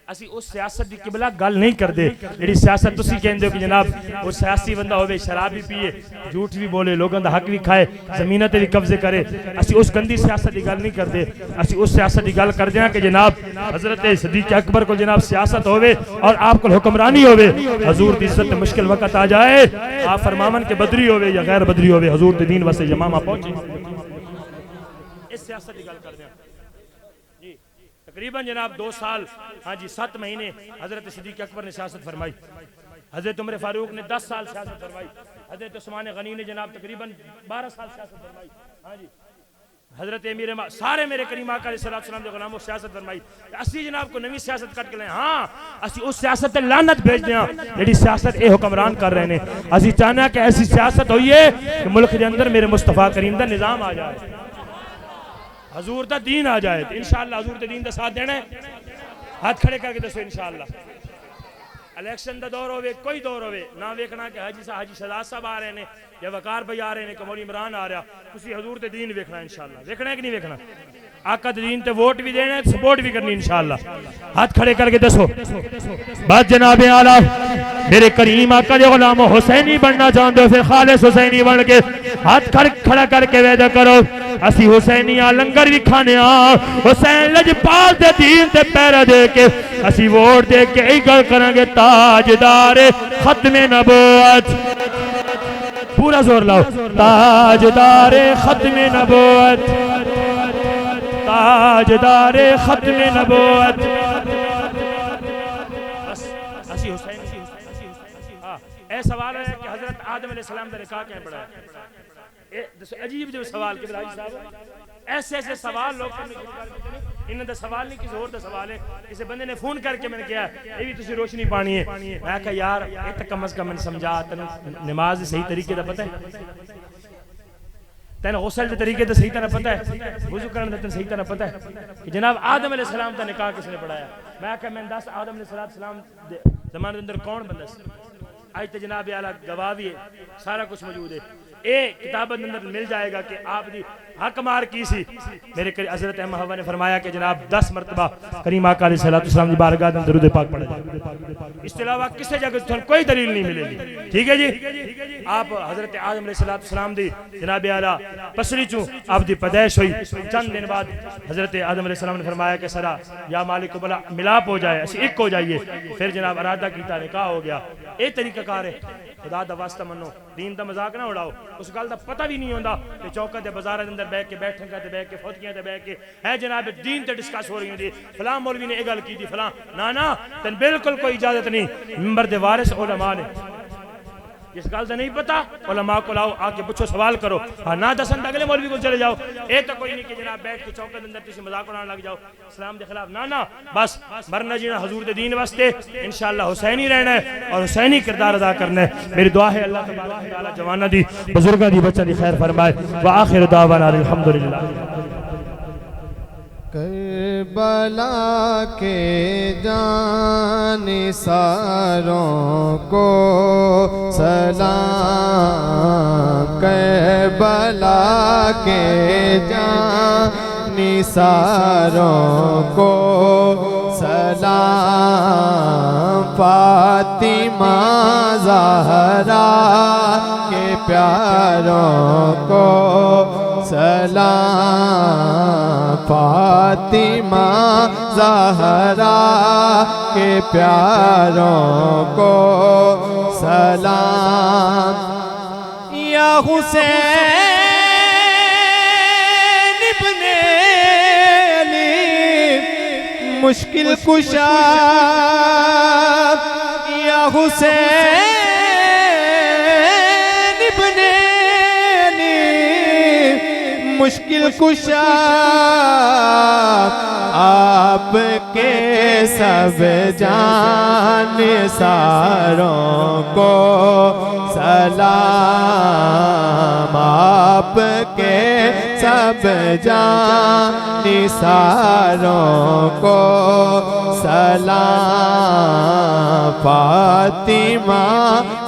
اسی اس سیاست دی قبلہ گل نہیں کردے جڑی سیاست تسی کہندے ہو کہ جناب وہ سیاسی بندہ ہوے شراب بھی پیے جھوٹ بھی بولے لوگاں دا حق بھی کھائے زمیناں تے بھی قبضے کرے اسی اس گندی سیاست دی گل نہیں کردے اسی اس سیاست دی گل کردے ہیں کہ جناب حضرت صدیق اکبر کو جناب سیاست ہوے اور آپ کو حکمرانی ہوے حضور دی عزت مشکل وقت آ جائے آپ فرماون کہ بدری ہوے یا غیر بدری ہوے حضور دے دین واسطے یمامہ پہنچے اس سیاست دی گل کردے ہیں تقریباً جناب 2 سال ہاں جی 7 مہینے حضرت صدیق اکبر نے سیاست فرمائی حضرت عمر فاروق نے 10 سال سیاست فرمائی حضرت عثمان غنی نے جناب تقریباً 12 سال سیاست فرمائی ہاں جی حضرت امیر سارے میرے کریم آقا علیہ الصلوۃ والسلام دے غلاموں سیاست فرمائی اسی جناب کو نوی سیاست کٹ کے لیں ہاں اسی اس سیاست تے لعنت بھیج دیاں جڑی سیاست اے حکمران کر رہے ہیں اسی چاہنا کہ ایسی سیاست ہوئیے کہ ملک دے اندر میرے مصطفیٰ کریم دا نظام آ جائے حضور دا دین آ جائے انشاءاللہ حضور دا دین دا ساتھ دینا ہے ہاتھ کھڑے کر کے دسو انشاءاللہ الیکشن دا دور ہوئے کوئی دور ہوئے نہ ویکھنا کہ حاجی شہزاد صاحب آ رہے ہیں یا وقار بھائی آ رہے ہیں کہ مولی عمران آ رہا تسی حضور دے دین ویکھنا انشاءاللہ ویکھنا ہے کہ نہیں ویکھنا آقا دے دین تے ووٹ بھی دینا ہے سپورٹ بھی کرنی انشاءاللہ ہاتھ کھڑے کر کے دسو بات جناب اعلیٰ میرے کریم آقا دے غلام حسینی بننا چاہتے ہو پھر خالص حسینی بن کے ہاتھ کھڑا کر کے وعدہ کرو اسی حسینیاں لنگر بھی کھانے حسین لجپال دے دین تے پیرا دے کے اسی ووٹ دے کے ہی گل کریں گے تاجدار ختم نبوت پورا زور لاؤ تاجدار ختم نبوت تاجدار ختم نبوت اسی حسین اے سوال ہے کہ حضرت آدم علیہ السلام دا نکاح کہیں پڑا ہے عجیب جو سوال کہ بھائی صاحب ایسے ایسے سوال لوگ انہوں دا سوال نہیں کسی اور دا سوال ہے کسی بندے نے فون کر کے میں نے کیا یہ بھی تسی روشنی پانی ہے میں کہا یار یہ تو کم از کم میں نے سمجھا نماز صحیح طریقے دا پتہ ہے تین غسل دے طریقے دا صحیح طرح پتہ ہے وضو کرنے دا صحیح طرح پتہ ہے کہ جناب آدم علیہ السلام دا نکاح کس نے پڑھایا میں کہا میں دس آدم علیہ السلام زمانے دے اندر کون بندہ سی آج تے جناب اعلیٰ گواہ بھی ہے سارا کچھ موجود ہے اے کتاب اندر مل جائے گا کہ آپ دی حق مار کی سی میرے حضرت احمد حوا نے فرمایا کہ جناب 10 مرتبہ کریم آقا علیہ السلام دی بارگاہ میں درود پاک پڑھا جائے اس کے علاوہ کسی جگہ کوئی دلیل نہیں ملے گی ٹھیک ہے جی آپ حضرت آدم علیہ السلام دی جناب اعلیٰ پسری چوں آپ دی پیدائش ہوئی چند دن بعد حضرت آدم علیہ السلام نے فرمایا کہ سرا یا مالک بلا ملاپ ہو جائے اسی ایک ہو جائیے پھر جناب ارادہ کیتا نکاح ہو گیا اے طریقہ کار ہے خدا دا واسطہ منو دین دا مذاق نہ اڑاؤ اس گل دا پتہ بھی نہیں ہوندا کہ چوکا دے بازار دے اندر بیٹھ کے بیٹھن کا تے بیٹھ کے فوتیاں تے بیٹھ کے ہے جناب دین تے ڈسکس ہو رہی ہوندی فلاں مولوی نے اے گل کی تھی فلاں نا تن بالکل کوئی اجازت نہیں منبر دے وارث علماء نے جس گل دا نہیں پتا علماء کو لاؤ آ کے پوچھو سوال کرو ہاں نہ دسن اگلے مولوی کو چلے جاؤ اے تو کوئی نہیں کہ جناب بیٹھ کے چوکے دے اندر تسی مذاق اڑانے لگ جاؤ اسلام دے خلاف نا بس مرنا جینا حضور دے دین واسطے انشاءاللہ حسینی رہنا ہے اور حسینی کردار ادا کرنا ہے میری دعا ہے اللہ تبارک و تعالی جواناں دی بزرگاں دی بچاں دی خیر فرمائے وآخر دعوانا الحمدللہ کربلا کے جانثاروں کو سلام کربلا کے جانثاروں کو سلام فاطمہ زہرا کے پیاروں کو سلام فاطمہ زہرا کے پیاروں کو سلام یا حسین ابن علی مشکل کشا یا حسین ابن علی مشکل کشا آپ کے سب جانثاروں کو سلام آپ کے سب جانثاروں کو سلام فاطمہ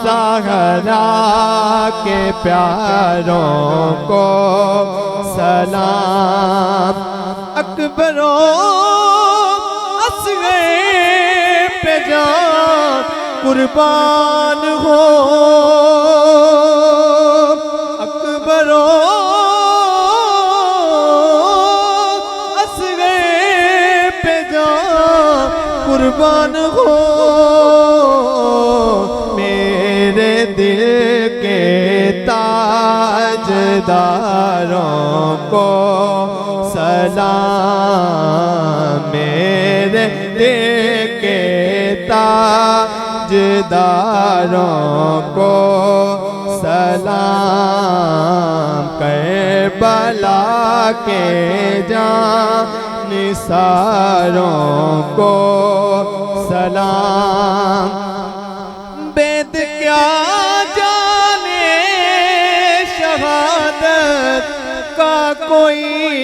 زہرا کے پیاروں کو سلام اکبر و اصغر پہ جان قربان ہو اکبر و اصغر پہ جان قربان ہو میرے دل کے تاجداروں کو سلام میرے دل کے تاجداروں کو سلام کربلا کے جانثاروں کو سلام بید کیا جانے شہادت کا کوئی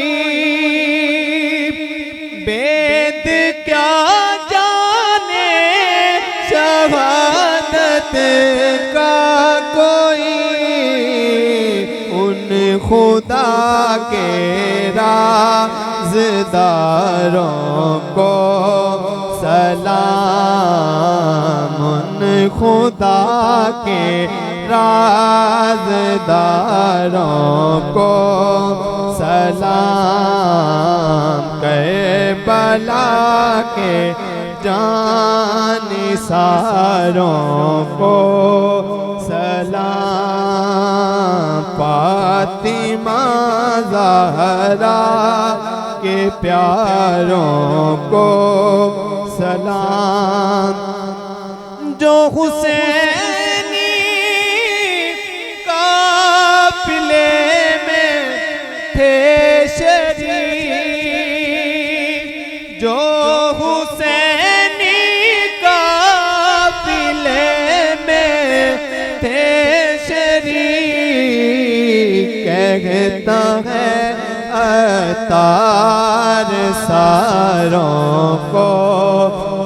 بید کیا جانے شہادت کا کوئی ان خدا کے رازداروں کو سلام ان خدا کے رازداروں کو سلام، کربلا کے جانثاروں کو سلام، فاطمہ زہرا کے پیاروں کو سلام، جو حسینی قافلے میں تھے شریک، جو حسینی قافلے میں تھے شریک، کہتا ہے اتار ساروں کو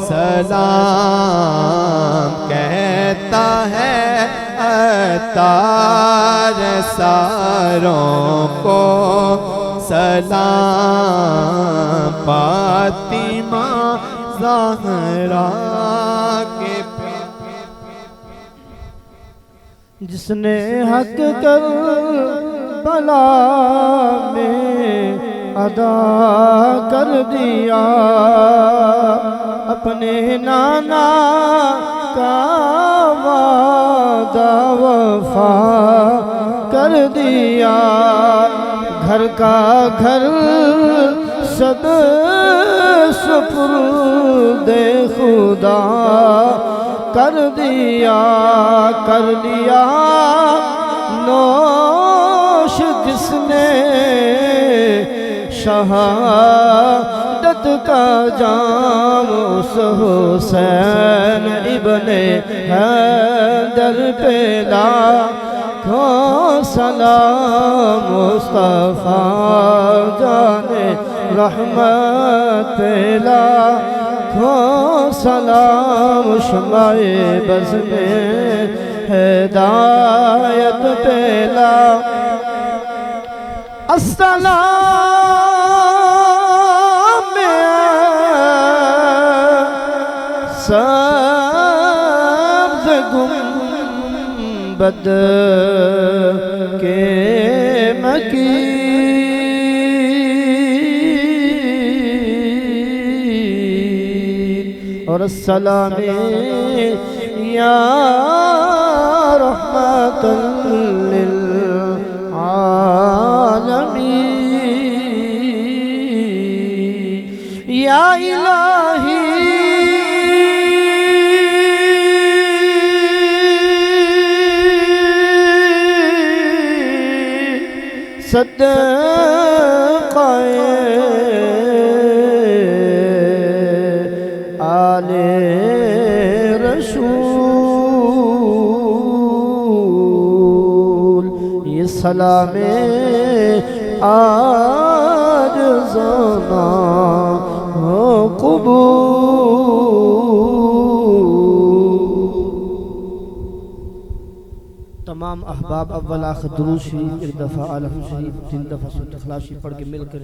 سلام، کہتا ہے اتار ساروں کو سلام، فاطمہ زہرا کے جس نے حق کربلا میں ادا کر دیا، اپنے نانا کا وعدہ وفا کر دیا، گھر کا گھر سب سپرد خدا کر دیا، کر لیا نوش جس نے شہادت کا جام، اس حسین ابن حیدر پہ لاکھوں سلام، مصطفیٰ جان رحمت پہ لاکھوں سلام، شمع بز میں ہدایت پہ السلام سبز گنبد کے مکین، اور السلام یا رحمت للعالمین، یا الہی صدقہ آل رسول، یہ سلام آج زمان قبول۔ تمام احباب اول آخر درود شریف ایک دفعہ عالم شریف 3 دفعہ سورۃ اخلاص پڑھ کے مل کر